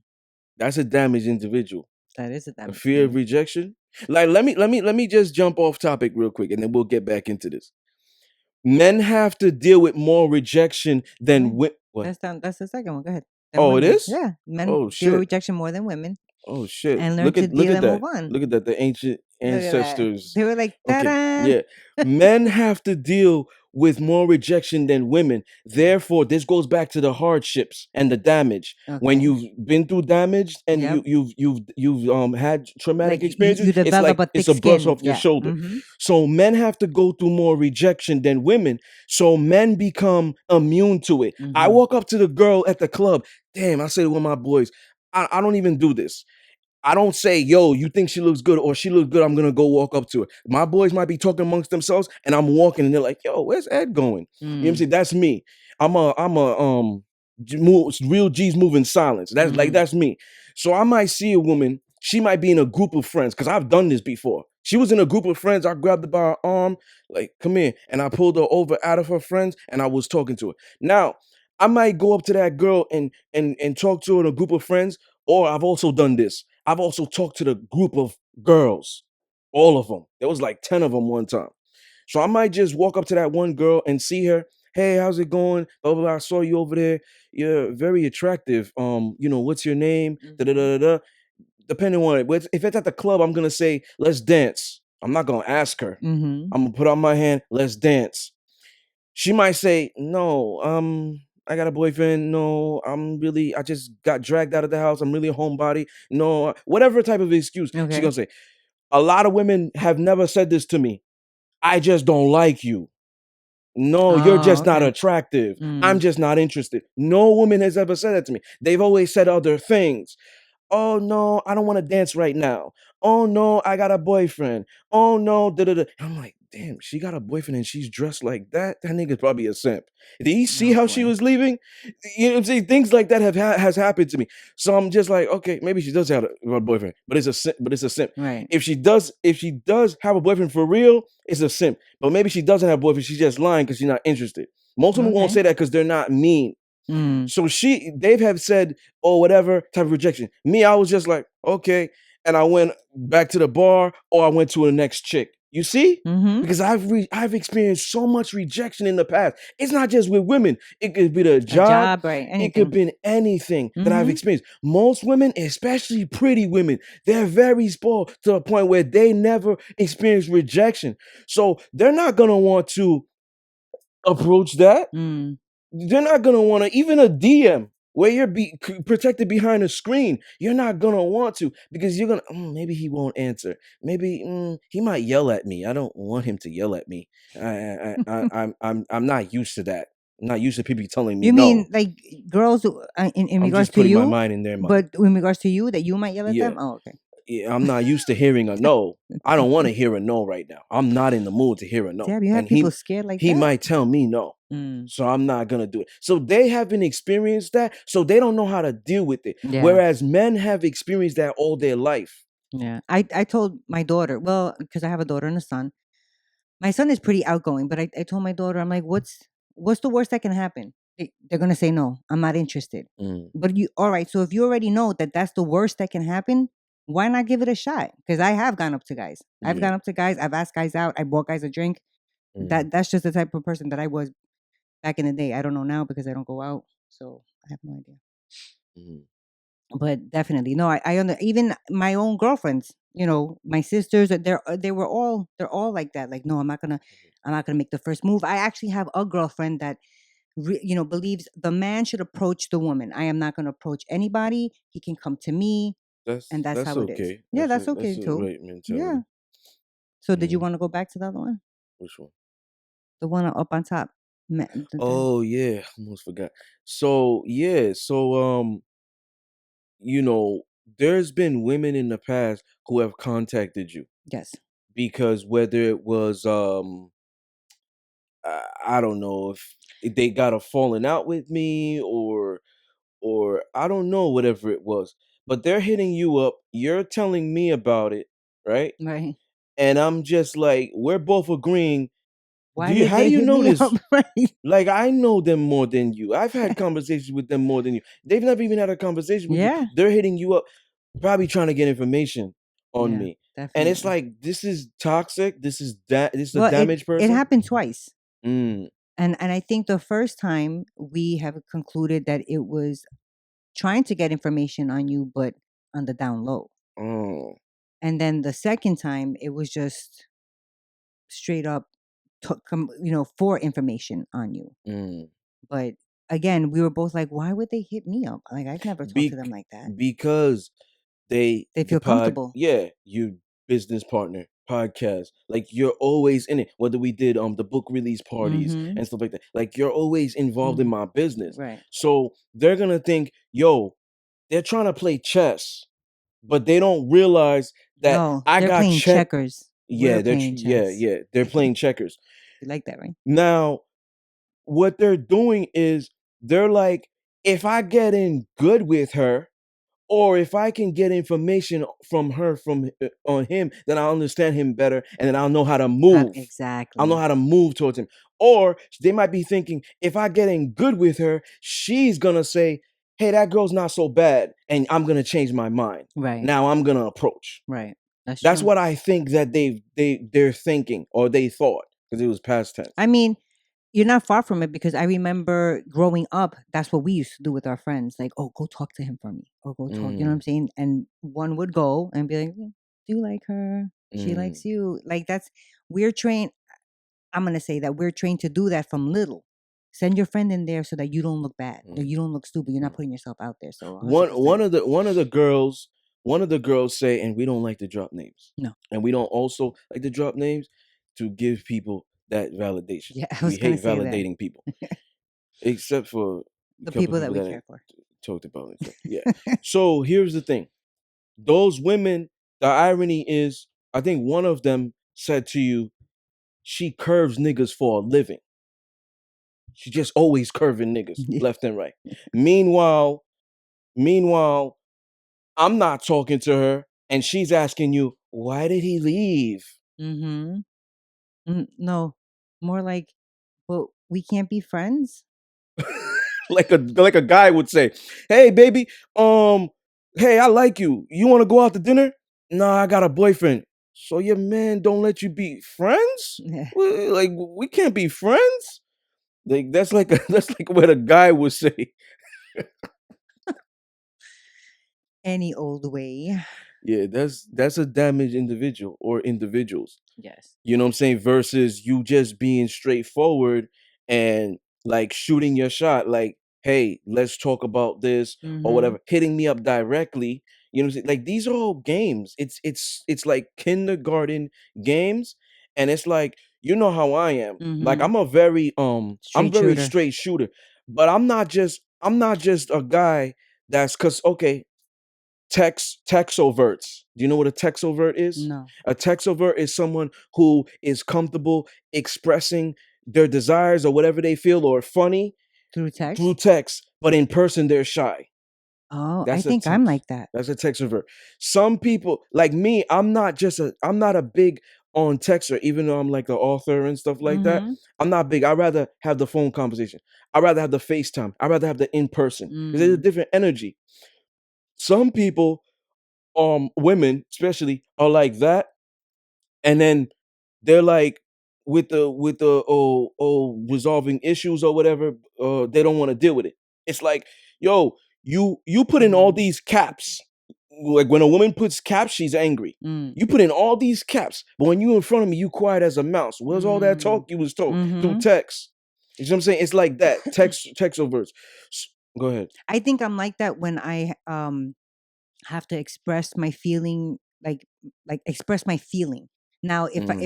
That's a damaged individual. that is a A damaged fear of woman. rejection. Like let me just jump off topic real quick, and then we'll get back into this. Men have to deal with more rejection than Yeah. what? That's the second one. Go ahead. Than Oh, it women. is. Yeah. Men Oh deal with shit. rejection more than women Oh shit. and learn to Look deal at and move that. on. Look at that. The ancient Look at that. ancestors. They were like, Okay. ta-da! Yeah. Men have to deal with more rejection than women. Therefore, this goes back to the hardships and the damage. When Okay. you've been through damage and Yep. you've had traumatic Like you experiences, it's develop like a it's thick a brush skin. off your Yeah. shoulder. Mm-hmm. So men have to go through more rejection than women. So men become immune to it. I Mm-hmm. walk up to the girl at the club. Damn, I say to one of my boys, I don't even do this. I don't say, yo, you think she looks good or she looks good, I'm gonna go walk up to her. My boys might be talking amongst themselves and I'm walking and they're like, yo, where's Ed going? You know what I'm Mm. saying? That's me. Real G's move in silence. Mm-hmm. That's me. So I might see a woman, she might be in a group of friends, because I've done this before. She was in a group of friends, I grabbed her by her arm, like, come here, and I pulled her over out of her friends and I was talking to her. Now, I might go up to that girl and talk to her in a group of friends, or I've also done this. I've also talked to the group of girls, all of them. There was like 10 of them one time. So I might just walk up to that one girl and see her. Hey, how's it going? Blah, blah, blah. I saw you over there. You're very attractive. What's your name? Da, da, Mm-hmm. da, da, da. Depending on it. But if it's at the club, I'm gonna say, let's dance. I'm not gonna ask her. Mm-hmm. I'm gonna put out my hand, let's dance. She might say, no, I got a boyfriend. No, I just got dragged out of the house. I'm really a homebody. No, whatever type of excuse she Okay. gonna say. A lot of women have never said this to me. I just don't like you. No, you're Oh, just not okay. attractive. I'm Mm. just not interested. No woman has ever said that to me. They've always said other things. Oh no, I don't want to dance right now. Oh no, I got a boyfriend. Oh no, da da da. I'm like, damn, she got a boyfriend and she's dressed like that. That nigga's probably a simp. Did he see Oh how she boy. was leaving? You know what I'm saying? Things like that has happened to me. So I'm just like, okay, maybe she does have a boyfriend, but it's a simp. But it's a simp. Right. If she does have a boyfriend for real, it's a simp. But maybe she doesn't have a boyfriend. She's just lying because she's not interested. Most women won't Okay. say that because they're not mean. Mm. So they've have said, or whatever type of rejection. Me, I was just like, okay. And I went back to the bar or I went to the next chick. You see? Mm-hmm. Because I've experienced so much rejection in the past. It's not just with women. It could be the A job. job, right? It could Anything. be anything that I've Mm-hmm. experienced. Most women, especially pretty women, they're very spoiled to the point where they never experience rejection. So they're not gonna want to approach that. Mm. They're not gonna want to, even a DM where you're protected behind a screen. You're not gonna want to because you're gonna maybe he won't answer. Maybe he might yell at me. I don't want him to yell at me. I'm not used to that. I'm not used to people telling me You mean no. like girls in I'm regards just to putting my you, mind in their mind. but in regards to you that you might yell at Yeah, them? Oh, okay. yeah. I'm not used to hearing a no. I don't want to hear a no right now. I'm not in the mood to hear a no. Damn, you have And people he scared like he that? might tell me no. Mm. So I'm not gonna do it. So they haven't experienced that, so they don't know how to deal with it. Yeah. Whereas men have experienced that all their life. Yeah. I told my daughter, well, because I have a daughter and a son. My son is pretty outgoing, but I told my daughter, I'm like, what's the worst that can happen? They're gonna say no. I'm not interested. Mm, But you, all right. So if you already know that that's the worst that can happen, why not give it a shot? Because I have gone up to guys. I've yeah. gone up to guys. I've asked guys out. I bought guys a drink. Mm, That's just the type of person that I was back in the day. I don't know now because I don't go out, so I have no idea. mm, But definitely, no. Even my own girlfriends. My sisters. They're all like that. Like, no, I'm not gonna make the first move. I actually have a girlfriend that believes the man should approach the woman. I am not gonna approach anybody. He can come to me, and that's that's how it is. okay. Yeah, that's That's okay the too. right Yeah. mentality. So did you Mm, want to go back to the other one? which one? The one up on top. Oh yeah, almost forgot. So yeah, you know, there's been women in the past who have contacted you Yes. because whether it was I don't know if they got a falling out with me or I don't know whatever it was, but they're hitting you up. You're telling me about it, right? Right. And I'm just like, we're both agreeing. Why did How they do you hit know me up? this? Right. Like I know them more than you. I've had conversations with them more than you. They've never even had a conversation with you. Yeah. They're hitting you up, probably trying to get information on Yeah. me. And it's Definitely. like this is toxic. This is a Well, it damaged it person. happened twice. Mm. And I think the first time we have concluded that it was trying to get information on you, but on the down low. Oh. And then the second time, it was just straight up. for information on you. Mm. But again, we were both like, why would they hit me up? Like, I've never talked to them Bec- like that. because They the feel pod, comfortable. yeah, you business partner podcast, like you're always in it, whether we did the book release parties Mm-hmm. and stuff like that, like you're always involved in Mm-hmm. my business. Right. So they're gonna think, yo, they're trying to play chess, but they don't realize that No, I they're got playing check. checkers. We're Yeah, playing chess. they're playing checkers. You like that, right? Now what they're doing is they're like, if I get in good with her, or if I can get information from her from on him, then I'll understand him better, and then I'll know how to move. I'll know Exactly. how to move towards him. Or they might be thinking, if I get in good with her, she's gonna say, "Hey, that girl's not so bad," and I'm gonna change my mind. Right. Now I'm gonna approach. Right. That's That's true. what I think that they're thinking, or they thought, because it was past tense. I mean, you're not far from it because I remember growing up, that's what we used to do with our friends. Like, oh, go talk to him for me. Or go talk, you know what I'm Mm, saying? And one would go and be like, do you like her? She mm, likes you. Like we're trained. I'm gonna say that we're trained to do that from little. Send your friend in there so that you don't look bad, that mm, you don't look stupid. You're not mm. putting yourself out there. So one 100%. one of the girls say, and we don't like to drop names, No. and we don't also like to drop names to give people that validation. Yeah, I was We gonna hate say that. validating people, except for a The couple people of that people we that I care for. talked about and stuff. Yeah. So here's the thing: those women. The irony is, I think one of them said to you, she curves niggas for a living. She just always curving niggas left and right. Meanwhile, meanwhile, I'm not talking to her, and she's asking you, why did he leave? Mm-hmm. No, more like, well, we can't be friends. Like a guy would say, "Hey, baby, hey, I like you. You want to go out to dinner?" Nah, I got a boyfriend. So your man don't let you be friends? Yeah. Like we can't be friends? Like that's like that's like what a guy would say. Any old way. Yeah, that's a damaged individual or individuals. Yes. You know what I'm saying? Versus you just being straightforward and like shooting your shot, like, hey, let's talk about this or Mm-hmm. whatever, hitting me up directly. You know what I'm saying? Like these are all games. It's like kindergarten games. And it's like, you know how I am. Like Mm-hmm. I'm Straight very shooter. straight shooter. But I'm not just a guy that's cause okay, texoverts. Do you know what a texovert is? No. A texovert is someone who is comfortable expressing their desires or whatever they feel or funny Through through text? text, but in person they're shy. Oh, I That's a think I'm text. like that. That's a textrovert. Some people like me, I'm not a big on texter, even though I'm like the author and stuff like that. Mm-hmm. I'm not big. I'd rather have the phone conversation. I'd rather have the FaceTime. I'd rather have the in person. Because there's a Mm. different energy. Some people, women especially, are like that, and then they're like with the resolving issues or whatever, they don't want to deal with it. It's like, yo, you put in all Mm. these caps. Like when a woman puts caps, she's angry. Mm. You put in all these caps, but when you in front of me, you quiet as a mouse. Where's all that Mm. talk you was told through Mm-hmm. text? You see what I'm saying? It's like that. Text overs. Go ahead. I think I'm like that when I have to express my feeling, like express my feeling. Now Mm.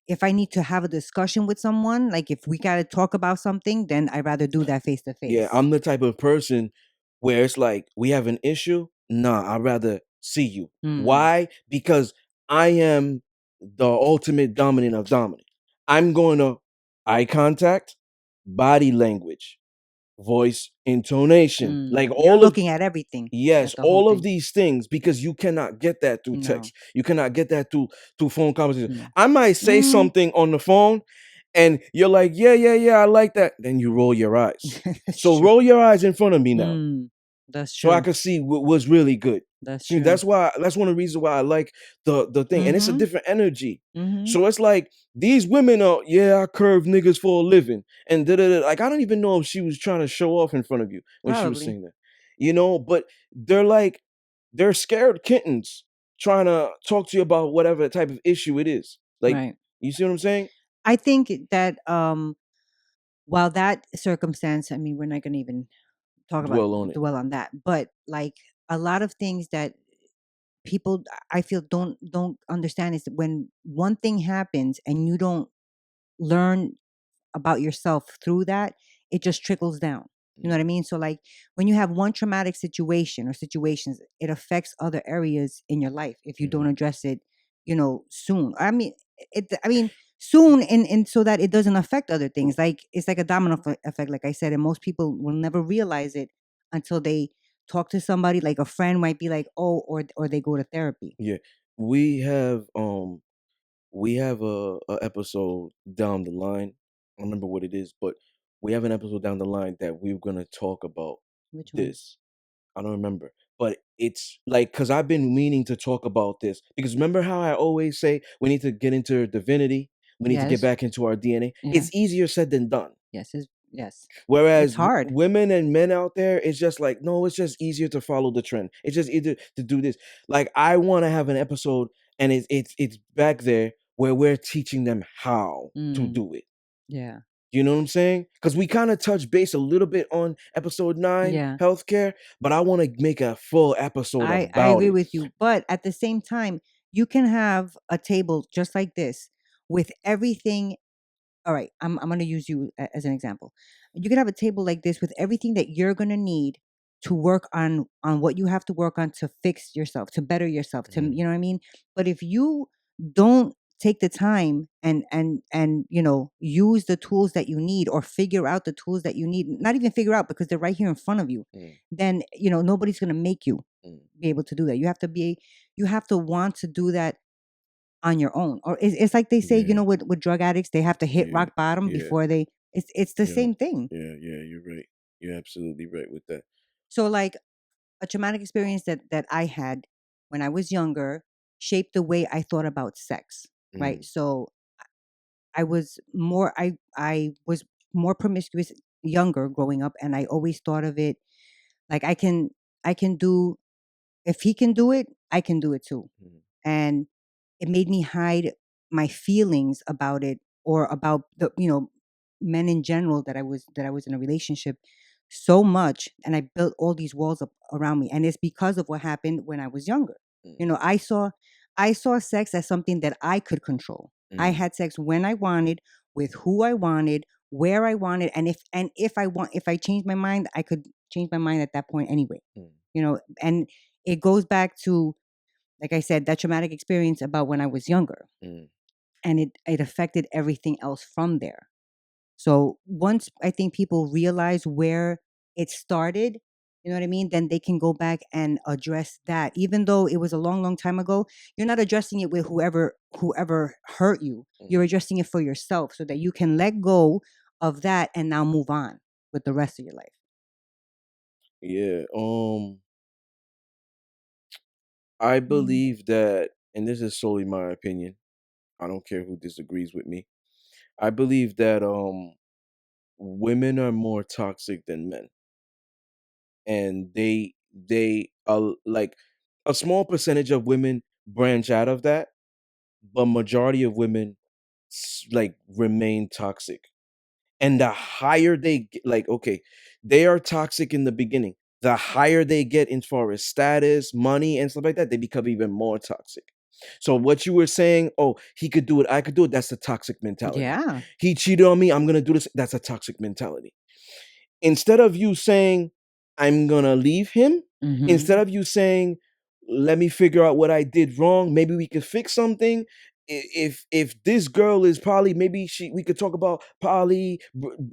if I need to have a discussion with someone, like if we got to talk about something, then I'd rather do that face to Yeah, face. I'm the type of person where it's like we have an issue. Nah, I'd rather see you. Mm. Why? Because I am the ultimate dominant of dominant. I'm going to eye contact, body language, voice intonation, like You're all of looking at everything, yes, at the whole all of thing. these things, because you cannot get that through No. text. You cannot get that through phone conversation. No. I might say Mm. something on the phone and you're like, yeah, yeah, yeah, I like that. Then you roll your eyes. That's So true. roll your eyes in front of me now, That's so I true. could see what was really good. That's See, true. that's one of the reasons why I like the thing, and it's a Mm-hmm. different energy. Mm-hmm. So it's like these women are, yeah, I curve niggas for a living, and da da da. Like I don't even know if she was trying to show off in front of you when she was Probably. saying that, but they're like they're scared kittens trying to talk to you about whatever type of issue it is. Like Right. you see what I'm saying? I think that while that circumstance, I mean, we're not going to even talk about Dwell on it. dwell on that, but like a lot of things that people I feel don't understand is that when one thing happens and you don't learn about yourself through that, it just trickles down. You know what I Mm, mean? So like when you have one traumatic situation or situations, it affects other areas in your life if you don't mhm. address it, soon. I mean soon and so that it doesn't affect other things. Like it's like a domino effect, like I said, and most people will never realize it until they talk to somebody, like a friend might be like, "Oh," or they go to therapy. Yeah. We have we have a episode down the line. I don't remember what it is, but we have an episode down the line that we're gonna talk about Which one? this. I don't remember. But it's like because I've been meaning to talk about this. Because remember how I always say we need to get into divinity, we need to get Yes. back into our DNA. Yeah. It's easier said than done. Yes. It's Whereas hard. women and men out there, it's just like, no, it's just easier to follow the trend. It's just easier to do this. Like I want to have an episode, and it's back there where we're teaching them how to Mm, do it. yeah. You know what I'm saying? Because we kind of touched base a little bit on episode 9, Yeah. healthcare, but I want to make a full episode I about agree it. with you, but at the same time, you can have a table just like this with everything. All right, I'm going to use you as an example. You can have a table like this with everything that you're going to need to work on what you have to work on to fix yourself, to better yourself, to Mhm, you know what I mean? But if you don't take the time and use the tools that you need or figure out the tools that you need, not even figure out because they're right here in front of you, mm, then nobody's going to make you mm. be able to do that. You have to want to do that on your own. Or it's like they say, Yeah, with drug addicts, they have to hit yeah, rock bottom yeah, before they it's the yeah, same thing. yeah, yeah. You're right. You're absolutely right with that. So like a traumatic experience that I had when I was younger shaped the way I thought about sex, right? Mm, So I was more promiscuous younger growing up, and I always thought of it like I can do if he can do it, I can do it too. mm, And it made me hide my feelings about it or about the men in general that I was in a relationship so much, and I built all these walls up around me, and it's because of what happened when I was younger. mm, I saw sex as something that I could control. I mm, had sex when I wanted, with who I wanted, where I wanted, and if I changed my mind, I could change my mind at that point anyway. mm, And it goes back to, like I said, that traumatic experience about when I was younger, mm. and it affected everything else from there. So once I think people realize where it started, you know what I mean, then they can go back and address that. Even though it was a long, long time ago, you're not addressing it with whoever hurt you. You're Mm. addressing it for yourself so that you can let go of that and now move on with the rest of your life. Yeah. I Mm. believe that, and this is solely my opinion. I don't care who disagrees with me. I believe that women are more toxic than men, and they are like a small percentage of women branch out of that, but majority of women like remain toxic. And the higher they get, like, okay, they are toxic in the beginning. The higher they get as far as status, money, and stuff like that, they become even more toxic. So what you were saying, oh, he could do it, I could do it, that's a toxic mentality. Yeah. He cheated on me, I'm gonna do this, that's a toxic mentality. Instead of you saying, I'm gonna leave him, instead Mm-hmm. of you saying, let me figure out what I did wrong, maybe we could fix something. If this girl is probably, maybe she we could talk about poly,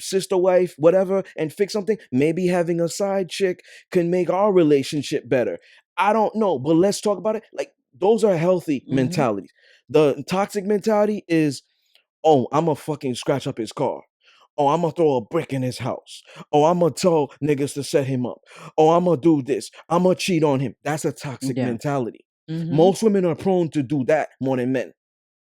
sister wife, whatever, and fix something. Maybe having a side chick can make our relationship better. I don't know, but let's talk about it. Like, those are healthy Mm-hmm. mentalities. The toxic mentality is, oh, I'm gonna fucking scratch up his car. Oh, I'm gonna throw a brick in his house. Oh, I'm gonna tell niggas to set him up. Oh, I'm gonna do this. I'm gonna cheat on him. That's a toxic Yeah. mentality. Mm-hmm. Most women are prone to do that more than men.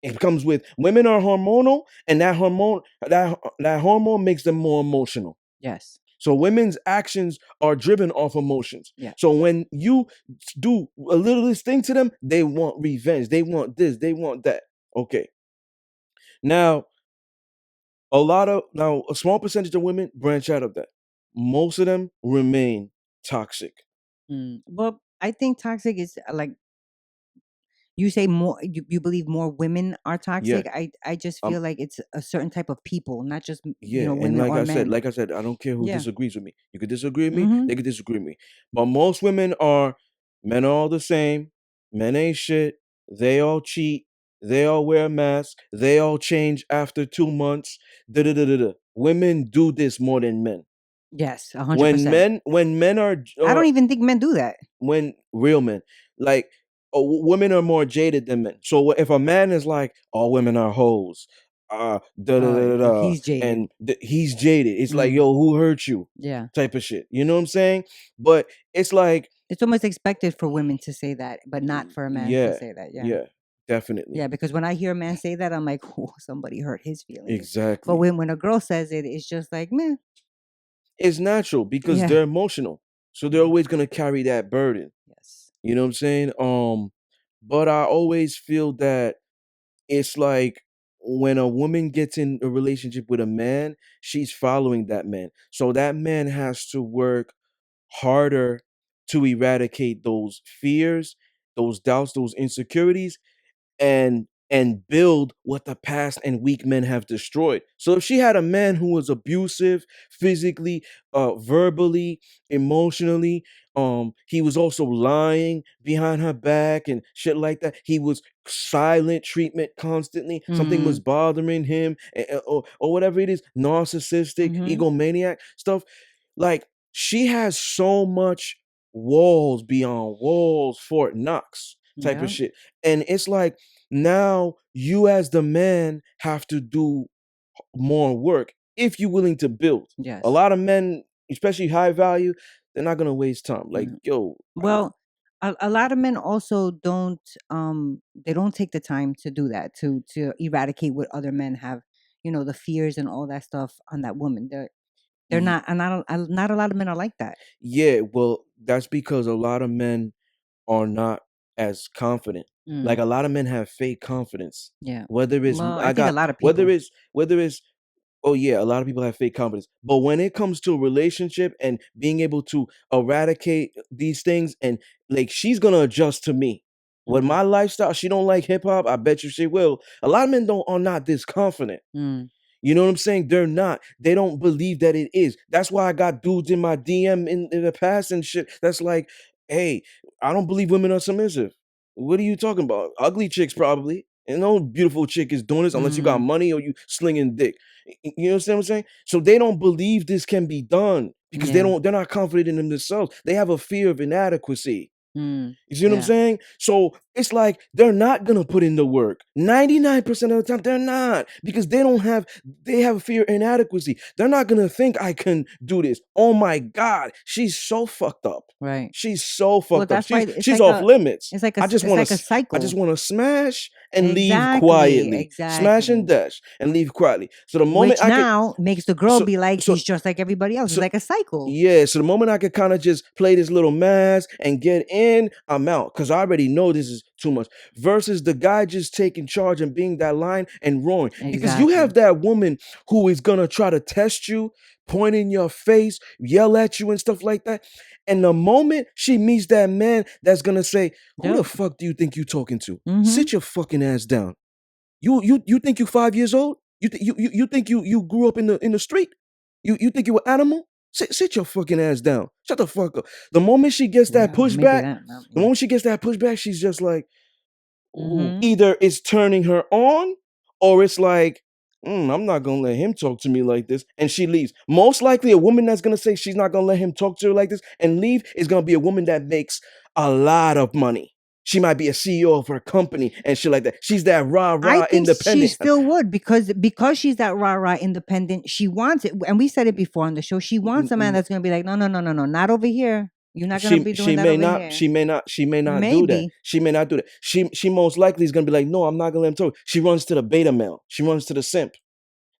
It comes with, women are hormonal, and that hormone makes them more emotional. Yes. So women's actions are driven off emotions. Yeah. So when you do a little this thing to them, they want revenge. They want this. They want that. Okay. Now, a small percentage of women branch out of that. Most of them remain toxic. Well, I think toxic is like you say more. You believe more women are Yeah. toxic. I just Um feel like it's a certain type of people, not just yeah, and women or men. like I said, I don't care who Yeah. disagrees with me. You could disagree with me, Mm-hmm. they could disagree with me. But most women are men are all the same, men ain't shit, they all cheat, they all wear a mask, they all change after 2 months. Da da da da da. Women do this more than men. Yes, 100%. When men I don't are even think men do that. when real men like women are more jaded than men. So if a man is like all women are hoes, da da da da, da He's jaded. and he's jaded, it's like, Mm, yo, who hurt you, yeah. type of shit. You know what I'm saying? But it's like, It's almost expected for women to say that, but not for a man to yeah, say that. Yeah. yeah, definitely, Yeah, because when I hear a man say that, I'm like, oh, somebody hurt his feelings. But exactly. when a girl says it, it's just like, meh. It's natural because Yeah. they're emotional, so they're Yeah. always gonna carry that burden. Yes. You know what I'm saying? But I always feel that it's like when a woman gets in a relationship with a man, she's following that man. So that man has to work harder to eradicate those fears, those doubts, those insecurities, and build what the past and weak men have destroyed. So if she had a man who was abusive physically, verbally, emotionally, he was also lying behind her back and shit like that. He was silent treatment constantly. Something was Mm, bothering him, or whatever it is, narcissistic, mm-hmm. egomaniac stuff. Like, she has so much walls beyond walls, Fort Knox type of Yeah. shit. And it's like now you as the man have to do more work if you're willing to build. A Yes. lot of men, especially high value, they're not gonna waste time. Like, Mm. yo, Well, a lot of men also don't they don't take the time to do that, to eradicate what other men have, the fears and all that stuff on that woman. They're y- not, and not a lot of men are like that. yeah, well, that's because a lot of men are not as confident. Like, Mm, a lot of men have fake confidence. yeah. Whether it's Well, I think a lot of whether people. it's oh yeah, a lot of people have fake confidence. But when it comes to a relationship and being able to eradicate these things, and like, she's gonna adjust to me. With Mm, my lifestyle, she don't like hip hop. I bet you she will. A lot of men don't are not this confident. mm, You know what I'm saying? They're not. They don't believe that it is. That's why I got dudes in my DM in the past and shit. That's like, hey, I don't believe women are submissive. What are you talking about? Ugly chicks probably. And no beautiful chick is doing this unless you got mm, money or you slinging dick. You know what I'm saying? So they don't believe this can be done because yeah. they're not confident in themselves. They have a fear of inadequacy. Mm, You see what I'm yeah. saying? So it's like they're not gonna put in the work. 99% of the time, they're not, because they have fear inadequacy. They're not gonna think I can do this. Oh my God, she's so fucked up. Right. She's so Well, fucked up. that's why She's off limits. it's like a I just cycle. wanna smash and leave Exactly. quietly. Smash Exactly. and dash and leave quietly. So the moment Which I could now makes the girl so be like, so he's just like everybody else. It's so like a cycle. yeah, so the moment I could kind of just play this little mask and get in, I'm out because I already know this is too much. Versus the guy just taking charge and being that line and roaring. Because you have Exactly. that woman who is gonna try to test you, point in your face, yell at you and stuff like that. And the moment she meets that man that's gonna say, "Who the Yep. fuck do you think you talking to? Mm-hmm. Sit your fucking ass down. You think you 5 years old? You think you grew up in the street? You think you an animal? Sit your fucking ass down. Shut the fuck up. The moment she gets that Yeah, maybe pushback, that. the Yeah. moment she gets that pushback, she's just like, ooh, Mm-hmm. either it's turning her on, or it's like, I'm not gonna let him talk to me like this, and she leaves. Most likely, a woman that's gonna say she's not gonna let him talk to her like this and leave is gonna be a woman that makes a lot of money. She might be a CEO of her company and shit like that. She's that rah I rah think she independent. still would because she's that rah rah independent. She wants it, and we said it before on the show. She wants a man that's gonna be like, no, no, no, no, no, not over here. You're not gonna be doing that over here. She may not do that. Maybe. She may not do that. She most likely is gonna be like, no, I'm not gonna let him talk. She runs to the beta male. She runs to the simp.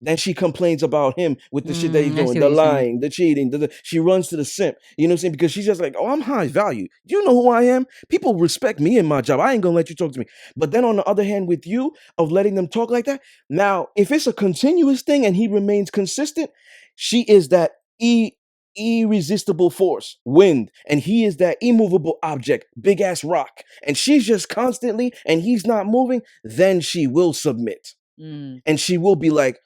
Then she complains about him with the shit that he's I doing, see what the you're saying. lying, the cheating. She runs to the simp. You know what I'm saying? Because she's just like, oh, I'm high value. You know who I am? People respect me in my job. I ain't gonna let you talk to me. But then on the other hand, with you, of letting them talk like that, now if it's a continuous thing and he remains consistent, she is that irresistible force, wind, and he is that immovable object, big ass rock. And she's just constantly, and he's not moving, then she will submit. Mm. And she will be like,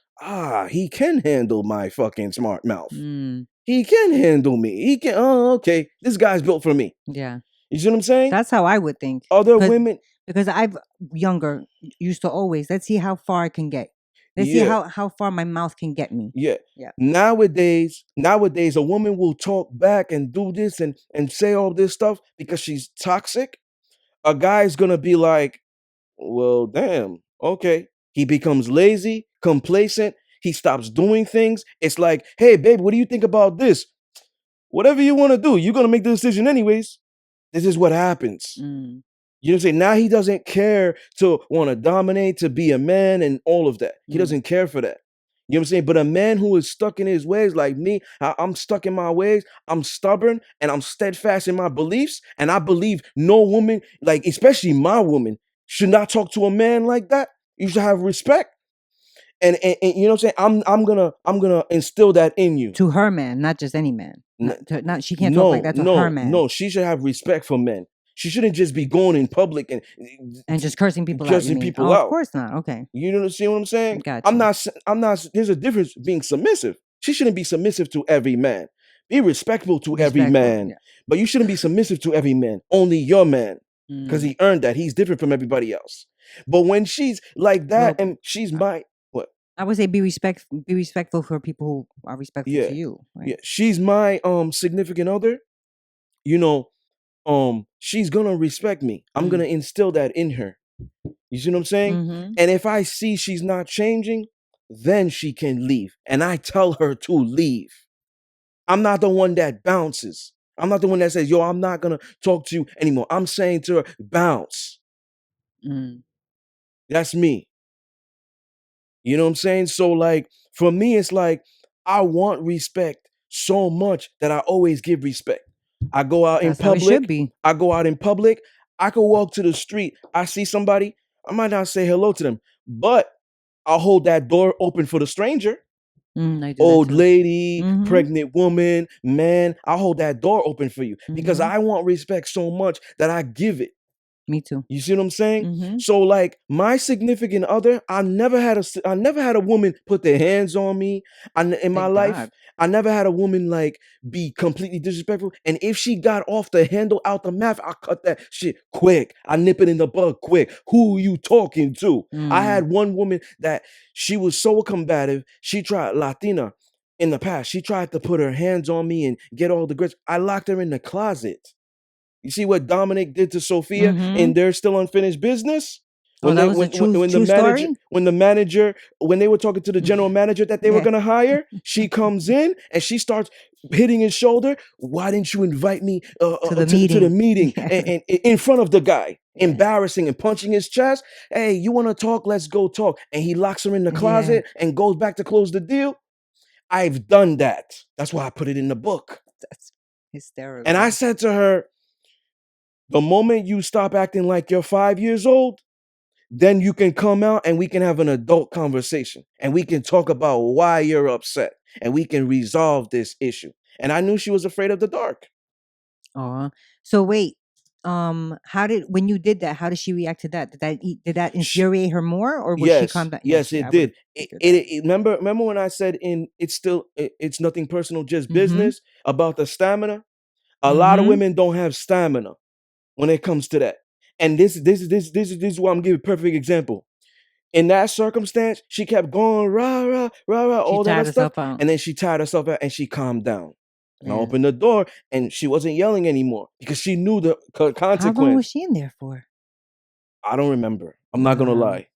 he can handle my fucking smart mouth. Mm. He can handle me. He can, oh, okay. This guy's built for me. Yeah. You see what I'm saying? That's how I would think. Other women, Because I've younger used to always, let's see how far I can get. Let's see yeah, how far my mouth can get me. yeah. Yeah. Nowadays, a woman will talk back and do this and say all this stuff because she's toxic. A guy's gonna be like, well, damn, okay. He becomes lazy, complacent. He stops doing things. It's like, hey, babe, what do you think about this? Whatever you want to do, you're gonna make the decision anyways. This is what happens. Mm. You know what I'm saying? Now he doesn't care to want to dominate, to be a man, and all of that. He doesn't care for that. You know what I'm saying? But a man who is stuck in his ways, like me, I'm stuck in my ways. I'm stubborn and I'm steadfast in my beliefs. And I believe no woman, like especially my woman, should not talk to a man like that. You should have respect. And you know what I'm saying? I'm gonna instill that in you. To her man, not just any man. N- Not she can't talk like No, that to her no, man no. She should have respect for men. She shouldn't just be going in public and and just cursing people out. You cursing mean? people Oh, of out. course not. Okay, You know what I'm saying? gotcha. I'm not, there's a difference being submissive. She shouldn't be submissive to every man. Be respectful to every Respectful. man. Yeah. But you shouldn't be submissive to every man. Only your man. Because Mm. he earned that. He's different from everybody else. But when she's like that Well, and she's my, what? I would say be respectful for people who are respectful Yeah. to you. Right? Yeah. She's my significant other. You know, she's gonna respect me. I'm gonna instill that in her. You see what I'm saying? Mm-hmm. And if I see she's not changing, then she can leave. And I tell her to leave. I'm not the one that bounces. I'm not the one that says, yo, I'm not gonna talk to you anymore. I'm saying to her, bounce. Mm. That's me. You know what I'm saying? So, like, for me, it's like I want respect so much that I always give respect. I go out in That's how it should public. be. I go out in public. I could walk to the street. I see somebody. I might not say hello to them, but I'll hold that door open for the stranger. I do that Old too. lady, Mhm. pregnant woman, man. I'll hold that door open for you because Mhm. I want respect so much that I give it. Me too. You see what I'm saying? Mhm. So like my significant other, I never had a woman put their hands on me. In my Thank life, God. I never had a woman like be completely disrespectful. And if she got off the handle out the mouth, I cut that shit quick. I nip it in the bud quick. Who you talking to? I Mm. had one woman that she was so combative. She tried Latina in the past. She tried to put her hands on me and get all the grits. I locked her in the closet. You see what Dominic did to Sophia Mhm. in their still unfinished business? Oh, When that they was a true story. when they were talking to the general manager that they were Yeah. gonna hire, she comes in and she starts hitting his shoulder. Why didn't you invite me To the to the meeting. meeting Yeah. and in front of the guy? Yeah. Embarrassing and punching his chest. Hey, you want to talk? Let's go talk. And he locks her in the Yeah. closet and goes back to close the deal. I've done that. That's why I put it in the book. That's hysterical. And I said to her, the moment you stop acting like you're 5 years old, then you can come out and we can have an adult conversation and we can talk about why you're upset and we can resolve this issue. And I knew she was afraid of the dark. Aw. So wait, how did when you did that? How did she react to that? Did that She, infuriate her more, or was she calm yes, down? yes, I it would did. figure that. Remember when I said it's nothing personal, just Mhm. business about the stamina. A lot of Mhm. women don't have stamina when it comes to that. And this is why I'm giving a perfect example. In that circumstance, she kept going rah rah rah rah She all that tired other stuff, herself out. and then she tired herself out and she calmed down. And I Yeah. opened the door, and she wasn't yelling anymore because she knew the How long was consequence. she in there for? I don't remember. I'm not gonna Wow. lie.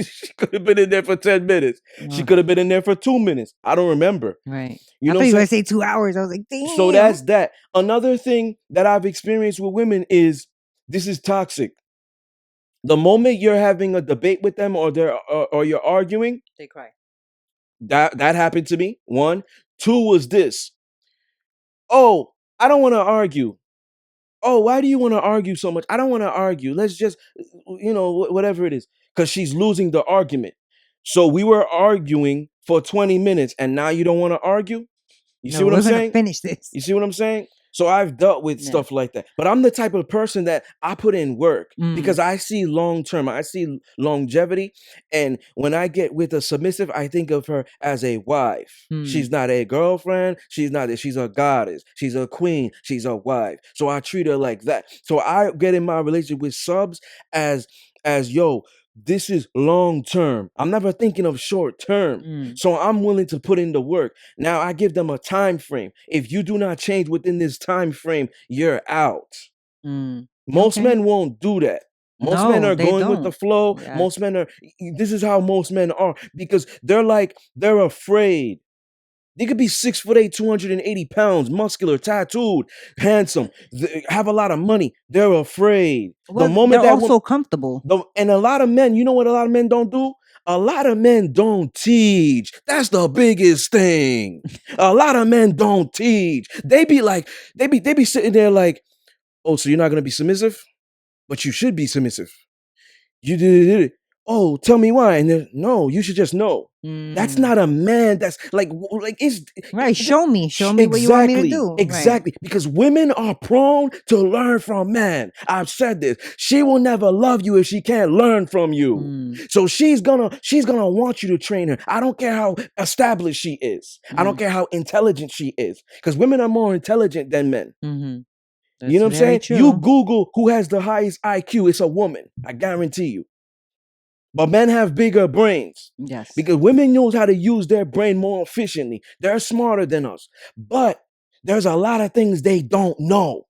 She could have been in there for 10 minutes. She Ugh. could have been in there for 2 minutes. I don't remember. Right. You I know thought what you I'm were gonna saying? say 2 hours. I was like, So damn. that's that. Another thing that I've experienced with women is this is toxic. The moment you're having a debate with them or you're arguing, They cry. That happened to me. One. Two was this. Oh, I don't want to argue. Oh, why do you want to argue so much? I don't want to argue. Let's just, whatever it is, because she's losing the argument. So we were arguing for 20 minutes, and now you don't want to argue? You see No, what I'm we're gonna saying? finish this. You see what I'm saying? So I've dealt with Yeah. stuff like that. But I'm the type of person that I put in work Mm. because I see long term, I see longevity. And when I get with a submissive, I think of her as a wife. Mm. She's not a girlfriend. She's a goddess. She's a queen. She's a wife. So I treat her like that. So I get in my relationship with subs as yo, this is long term. I'm never thinking of short term. Mm. So I'm willing to put in the work. Now I give them a time frame. If you do not change within this time frame, you're out. Mm. Most Okay. men won't do that. Most men No, are they going with the don't. flow. Yes. Most men are, this is how most men are because they're afraid. They could be 6'8", 280 pounds, muscular, tattooed, handsome, have a lot of money. They're afraid. The Well, they're moment that woman, also comfortable. and a lot of men, you know what a lot of men don't do? A lot of men don't teach. That's the biggest thing. A lot of men don't teach. They be like, they be sitting there like, oh, so you're not gonna be submissive? But you should be submissive. You did it. Oh, tell me why. And then, no, you should just know. That's Mm. not a man. That's like it's Right. Show me. Show me what you want me to exactly, do. Right. exactly. Because women are prone to learn from men. I've said this. She will never love you if she can't learn from you. Mm. So she's gonna want you to train her. I don't care how established she is. I don't Mm. care how intelligent she is. Because women are more intelligent than men. Mm-hmm. You That's know what I'm very saying? You true. Google who has the highest IQ. It's a woman. I guarantee you. But men have bigger brains Yes. because women knows how to use their brain more efficiently. They're smarter than us. But there's a lot of things they don't know.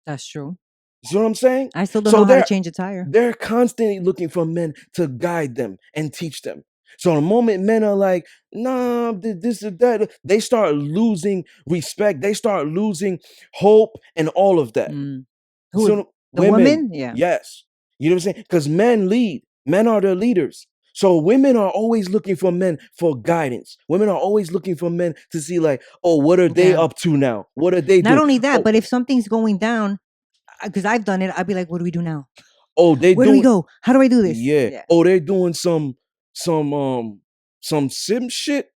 That's true. You see what I'm saying? I still don't So know how to change a tire. they're constantly looking for men to guide them and teach them. So the moment men are like, nah, this or that, they start losing respect. They start losing hope and all of that. Mm. Who? So The women, woman? Yeah. yes. You know what I'm saying? Because men lead. Men are their leaders. So women are always looking for men for guidance. Women are always looking for men to see like, oh, what are they Yeah. up to now? What are they Not doing? only that, Oh, but if something's going down, because I've done it, I'd be like, "What do we do now? oh, they Where do we doing go? How do I do this?" yeah. Yeah. Oh, they're doing some sim shit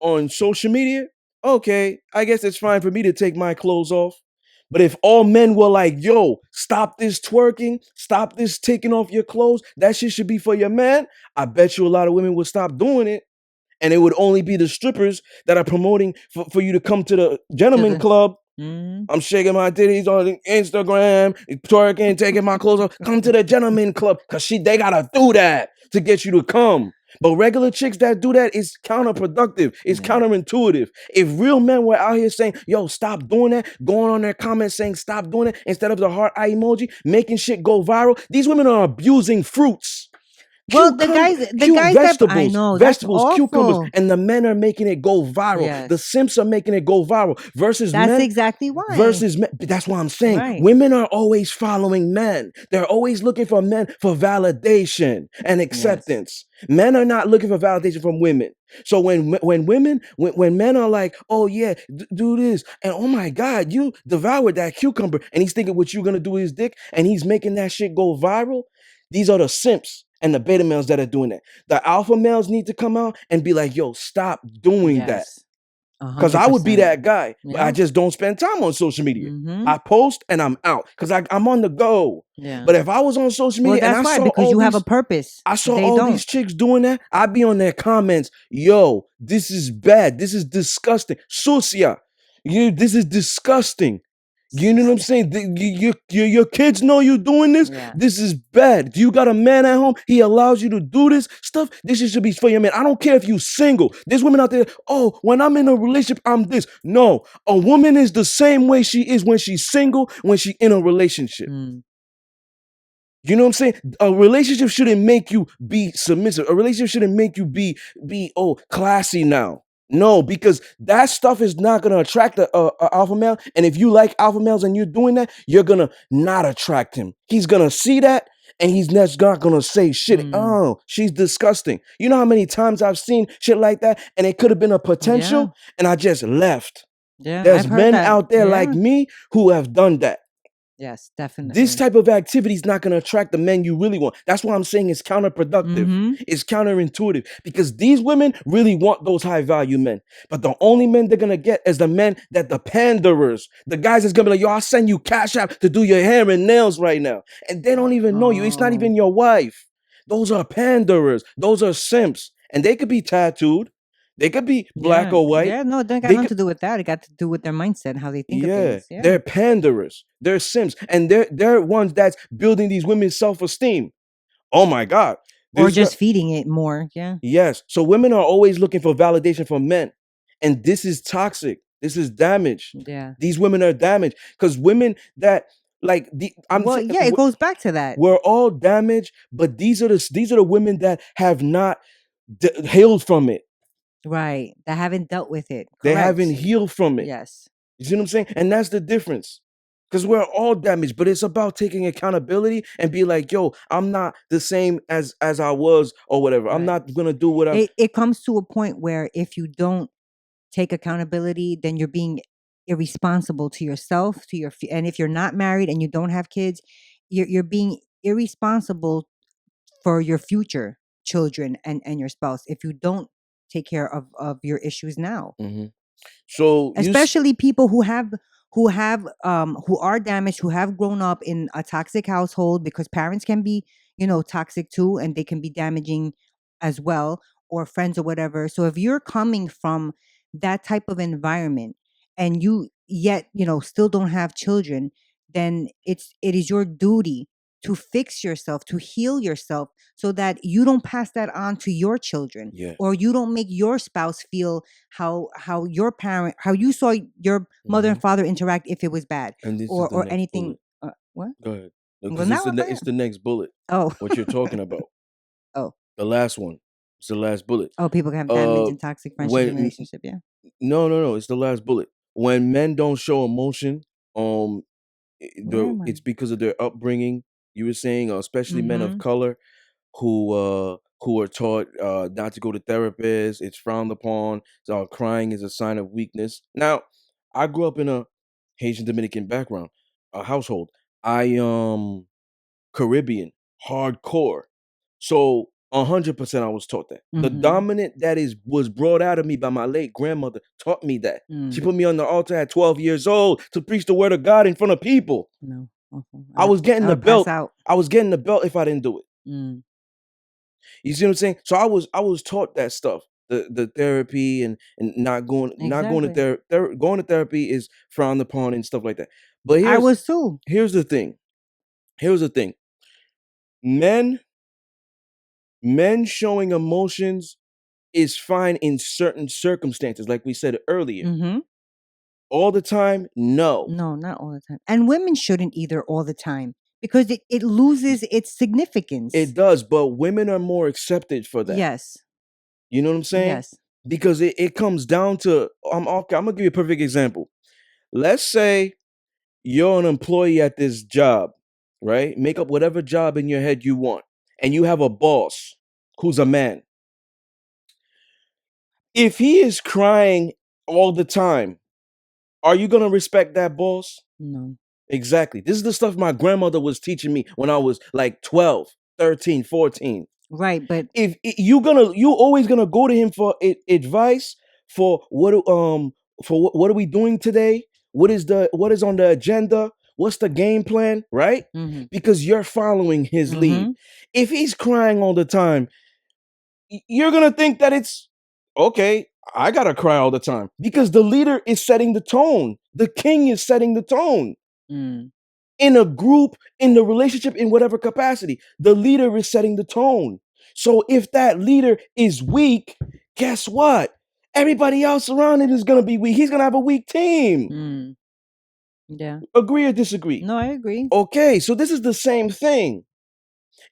on social media. Okay, I guess it's fine for me to take my clothes off. But if all men were like, yo, stop this twerking, stop this taking off your clothes, that shit should be for your man, I bet you a lot of women would stop doing it. And it would only be the strippers that are promoting for you to come to the To gentleman the. club. Mm. I'm shaking my titties on Instagram, twerking, taking my clothes off. Come to the gentleman club, cause they gotta do that to get you to come. But regular chicks that do that is counterproductive. It's Yeah. counterintuitive. If real men were out here saying, "Yo, stop doing that," going on their comments saying, "Stop doing it," instead of the heart eye emoji, making shit go viral, these women are abusing fruits. Well, the Cute guys that I know, that's cucumbers, awful. and the men are making it go viral. The Yes. simps are making it go viral versus That's men. exactly why. That's what I'm saying. Right. Women are always following men. They're always looking for men for validation and Yes. acceptance. Men are not looking for validation from women. So when men are like, oh yeah, do this, and oh my god, you devoured that cucumber, and he's thinking what you're gonna do with his dick, and he's making that shit go viral. These are the simps and the beta males that are doing that. The alpha males need to come out and be like, yo, stop doing that. Yes. A Because hundred I would be percent. that guy, but I Yeah. just don't spend time on social media. Mm-hmm. I post and I'm out because I'm on the go. Yeah. But if I was on social Well, media and that's why, because you have a purpose. I saw They all don't. these chicks doing that, I'd be on their comments, yo, this is bad. This is disgusting. Sucia. This is disgusting. You know what I'm saying? Your kids know you doing this. Yeah. This is bad. Do you got a man at home? He allows you to do this stuff. This should be for your man. I don't care if you single. There's women out there. Oh, when I'm in a relationship, I'm this. No, a woman is the same way she is when she's single, when she in a relationship. Mm. You know what I'm saying? A relationship shouldn't make you be submissive. A relationship shouldn't make you be classy now. No, because that stuff is not gonna attract a alpha male. And if you like alpha males and you're doing that, you're gonna not attract him. He's gonna see that and he's just not gonna say shit. Mm. Oh, she's disgusting. You know how many times I've seen shit like that, and it could have been a Yeah. potential, and I just left. Yeah. I've There's heard men that. out there like Yeah. me who have done that. Yes, This definitely. type of activity is not going to attract the men you really want. That's why I'm saying it's counterproductive. Mm-hmm. It's counterintuitive because these women really want those high value men. But the only men they're going to get is the men that the panderers, the guys that's going to be like, yo, I'll send you Cashapp to do your hair and nails right now. And they don't even know you. It's not Oh. even your wife. Those are panderers. Those are simps. And they could be tattooed. They could be black Yeah. or white. Yeah. No, it don't got They nothing could to do with that. It got to do with their mindset, how they think of yeah, things. Yeah. they're panderers. They're simps, and they're ones that's building these women's self-esteem. Oh my God, Or this girl. just feeding it more. Yeah. Yes, so women are always looking for validation from men, and this is toxic. This is damage. Yeah. These women are damaged because women that like the I'm Well, saying yeah, it goes back to that. we're all damaged, but these are the women that have not healed from it. Right. That haven't dealt with it. They haven't Correct. healed from it. Yes. You see what I'm saying? And that's the difference. Because we're all damaged, but it's about taking accountability and be like, yo, I'm not the same as I was or whatever. I'm Right. not gonna do what I'm It comes to a point where if you don't take accountability, then you're being irresponsible to yourself, to your and if you're not married and you don't have kids, you're being irresponsible for your future children and your spouse if you don't take care of your issues now. Mhm. So Especially people who are damaged, who have grown up in a toxic household, because parents can be, toxic too, and they can be damaging as well, or friends or whatever. So if you're coming from that type of environment and you yet, still don't have children, then it is your duty to fix yourself, to heal yourself, so that you don't pass that on to your children, yeah. or you don't make your spouse feel how you saw your mother and Mhm. father interact if it was bad, And this is or the next anything. bullet. What? Go ahead. Well, Because now I it's forgot. the next bullet. Oh. What you're talking about. Oh. The last one. It's the last bullet. Oh, people can have damage Uh in toxic friendships and when relationship. Yeah. no, it's the last bullet. When men don't show emotion, um Where am I? it's because of their upbringing. You were saying, especially men of Mm-hmm. color who are taught not to go to therapists. It's frowned upon. So crying is a sign of weakness. Now, I grew up in a Haitian Dominican background, a household. I Caribbean, hardcore. So 100% I was taught that. The Mm-hmm. dominant that is was brought out of me by my late grandmother taught me that. She Mm. put me on the altar at 12 years old to preach the word of God in front of people. No. Awful. I was getting I the would pass belt. out. I was getting the belt if I didn't do it. Mm. You see what I'm saying? So I was taught that stuff. The therapy and not going to Exactly. going to therapy is frowned upon and stuff like that. But I was too. here's the thing. Here's the thing. Men men showing emotions is fine in certain circumstances, like we said earlier. Mm-hmm. All the time, no. No, not all the time. And women shouldn't either all the time, because it loses its It significance. does, but women are more accepted for that. Yes. You know what I'm saying? Yes. Because it comes down to okay, I'm gonna give you a perfect example. Let's say you're an employee at this job, right? Make up whatever job in your head you want, and you have a boss who's a man. If he is crying all the time, are you gonna respect that boss? No. Exactly. This is the stuff my grandmother was teaching me when I was like 12, 13, 14. Right, but If you always gonna go to him for advice for what are we doing today? What is on the agenda? What's the game plan, right? mm-hmm. Because you're following his lead. Mm-hmm. If he's crying all the time, you're gonna think that it's okay. I gotta cry all the time because the leader is setting the tone. The king is setting the tone Mm. in a group, in the relationship, in whatever capacity. The leader is setting the tone. So if that leader is weak, guess what? Everybody else around it is gonna be weak. He's gonna have a weak team. Mm. Yeah. Agree or disagree? No, I agree. Okay, so this is the same thing.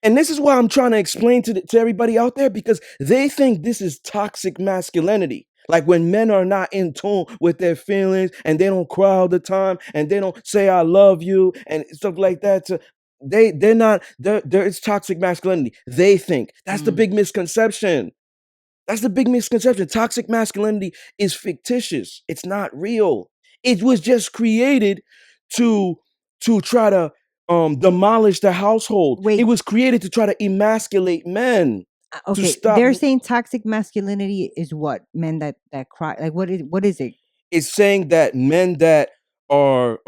And this is why I'm trying to explain to everybody out there because they think this is toxic masculinity. Like when men are not in tune with their feelings and they don't cry all the time and they don't say I love you and stuff like that. They're not. They're it's toxic masculinity. They think that's the Mm. big misconception. That's the big misconception. Toxic masculinity is fictitious. It's not real. It was just created to try to demolish the household. It Wait, was created to try to emasculate men to okay. stop. They're saying toxic masculinity is what? Men that cry. Like what is it? It's saying that men that are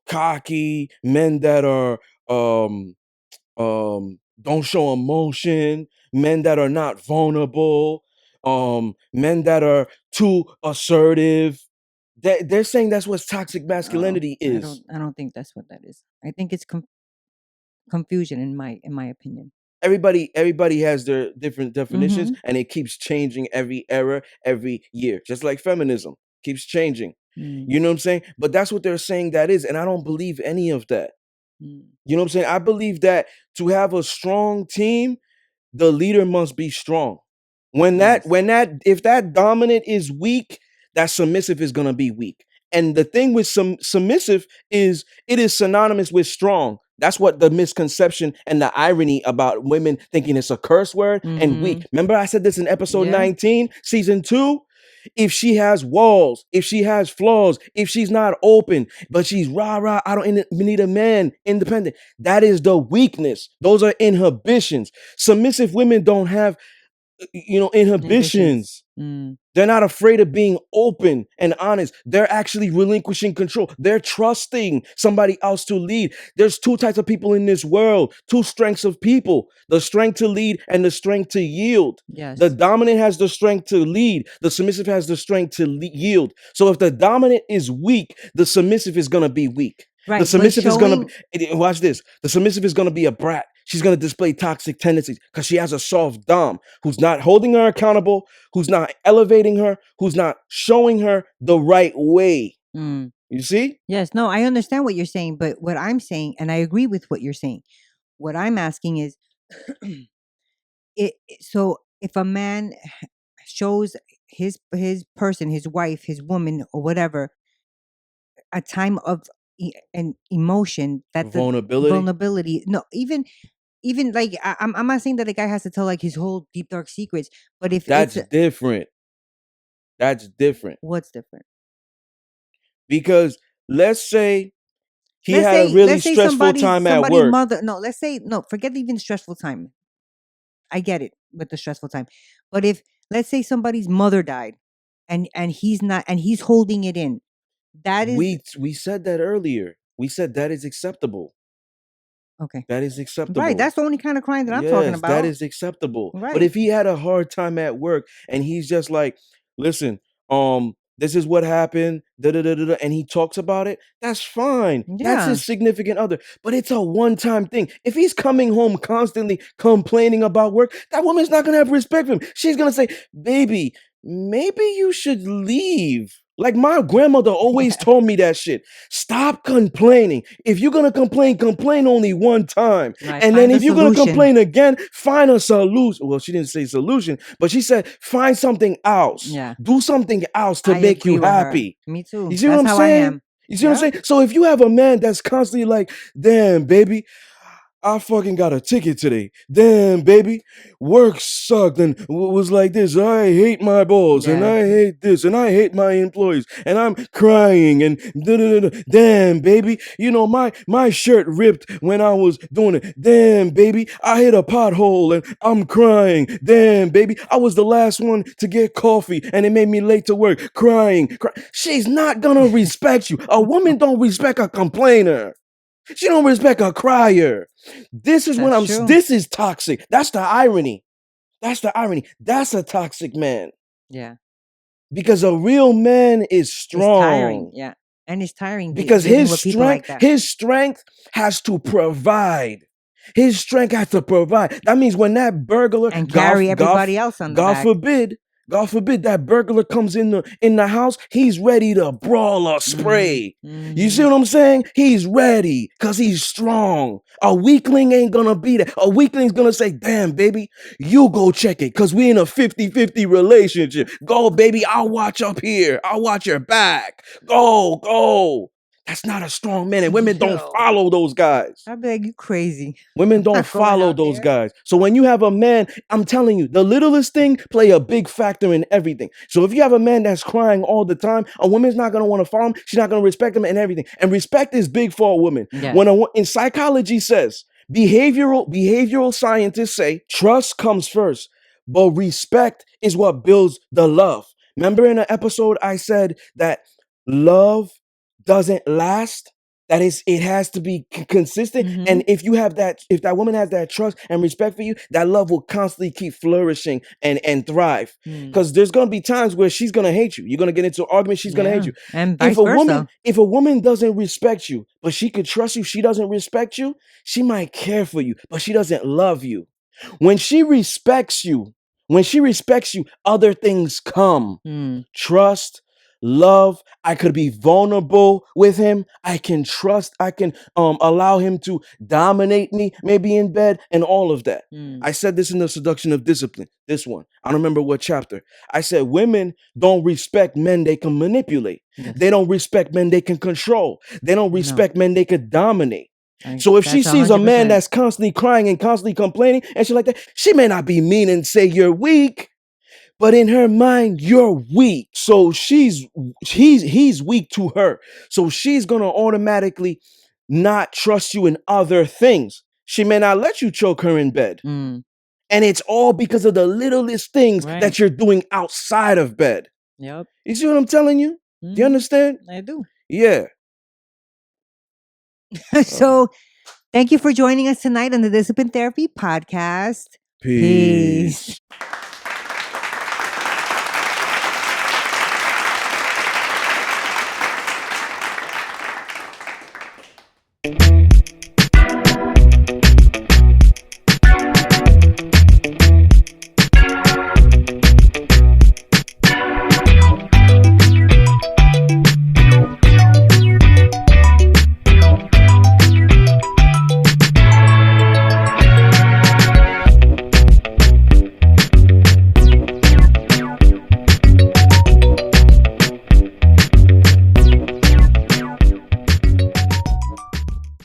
cocky, men that are don't show emotion, men that are not vulnerable, men that are too assertive. They're saying that's what toxic Oh, masculinity is. I don't think that's what that is. I think it's confusion in my opinion. Everybody has their different definitions, Mhm. and it keeps changing every era, every year, just like feminism keeps changing. Mm. You know what I'm saying? But that's what they're saying that is, and I don't believe any of that. Mm. You know what I'm saying? I believe that to have a strong team, the leader must be strong. Yes. If that dominant is weak, that submissive is gonna be weak. And the thing with some submissive is it is synonymous with strong. That's what the misconception and the irony about women thinking it's a curse word and weak. Mhm. Remember, I said this in episode Yeah. 19, season 2? If she has walls, if she has flaws, if she's not open, but she's rah rah, I don't need a man, independent. That is the weakness. Those are inhibitions. Submissive women don't have, Ambitions. inhibitions. Mm. They're not afraid of being open and honest. They're actually relinquishing control. They're trusting somebody else to lead. There's two types of people in this world, two strengths of people, the strength to lead and the strength to yield. The Yes. dominant has the strength to lead, the submissive has the strength to yield. So if the dominant is weak, the submissive is going to be weak. The Right, but submissive is going to showing be, watch this. The submissive is going to be a brat. She's going to display toxic tendencies because she has a soft dom who's not holding her accountable, who's not elevating her, who's not showing her the right way. mm. You see? Yes, no, I understand what you're saying, but what I'm saying, and I agree with what you're saying. What I'm asking is, so if a man shows his person, his wife, his woman, or whatever, a time of an emotion that the Vulnerability. vulnerability, no, even like I'm not saying that the guy has to tell like his whole deep dark secrets, but if it's That's different. That's different. what's different? Because let's say he had a really Let's say stressful time at somebody's work. mother. No, let's say no. Forget even stressful time. I get it with the stressful time, but if let's say somebody's mother died, and he's not, and he's holding it in, that is We said that earlier. We said that is acceptable. okay. That is Right, acceptable. that's the only kind of crime that I'm talking Yes, that about. is acceptable. But Right. if he had a hard time at work and he's just like, listen, this is what happened, da da da da, da," and he talks about it, that's fine. That's Yeah. his significant other. But it's a one-time thing. If he's coming home constantly complaining about work, that woman's not gonna have respect for him. She's gonna say, baby, maybe you should leave. Like my grandmother always Yeah. told me that shit. Stop complaining. If you're gonna complain, complain only one time. Right. And then Find a if you're gonna solution. complain again, find a solution. Well, she didn't say solution, but she said find something else. Yeah. Do something else to I make agree you with her. happy. Me You too. see what That's I'm how I saying? am. You see what I'm Yeah. saying? So if you have a man that's constantly like, damn, baby, I fucking got a ticket today. Damn, baby. Work sucked and was like this. I hate my boss and Yeah. I hate this and I hate my employees and I'm crying and da-da-da-da. Damn, baby. You know, my shirt ripped when I was doing it. Damn, baby. I hit a pothole and I'm crying. Damn, baby. I was the last one to get coffee and it made me late to work. Crying. She's not gonna respect you. A woman don't respect a complainer. She don't respect a crier. That's true. This is toxic. That's the irony. That's the irony. That's a toxic man. Yeah. Because a real man is It's tiring. strong. Yeah. And it's tiring Because living with people like that. his strength has to provide. His strength has to provide. That means when that burglar, And carry everybody else on the God back. forbid, God forbid that burglar comes in the house, he's ready to brawl or spray. You see Mm-hmm. what I'm saying? He's ready because he's strong. A weakling ain't gonna be there. A weakling's gonna say, damn, baby, you go check it because we in a 50-50 relationship. Go, baby, I'll watch up here. I'll watch your back. Go, go. That's not a strong man. And women don't Yo. follow those guys. I'd be like, you crazy. Women don't Not going follow out those there. guys. So when you have a man, I'm telling you, the littlest thing play a big factor in everything. So if you have a man that's crying all the time, a woman's not going to want to follow him. She's not going to respect him and everything. And respect is big for a woman. Yes. In psychology says, behavioral scientists say trust comes first, but respect is what builds the love. Remember in an episode I said that love doesn't last? That is, it has to be consistent. Mhm. And if that woman has that trust and respect for you, that love will constantly keep flourishing and thrive. Mm. Because there's gonna be times where she's gonna hate you. You're gonna get into an argument, she's gonna hate you. And vice versa. If a woman doesn't respect you, but she could trust you, she doesn't respect you, she might care for you, but she doesn't love you. When she respects you, other things come. Mm. Trust, love. I could be vulnerable with him. I can trust. I can allow him to dominate me, maybe in bed, and all of that. Mm. I said this in the Seduction of Discipline. This one. I don't remember what chapter. I said women don't respect men they can manipulate. Yes. They don't respect men they can control. They don't respect men they can dominate. Like, So if she that's sees a man 100%. that's constantly crying and constantly complaining and shit like that, she may not be mean and say you're weak, but in her mind, you're weak. So he's weak to her. So she's gonna automatically not trust you in other things. She may not let you choke her in bed. Mm. And it's all because of the littlest things Right. that you're doing outside of bed. Yep. You see what I'm telling you? Do you Mhm. understand? I do. Yeah. So thank you for joining us tonight on the Discipline Therapy Podcast. Peace.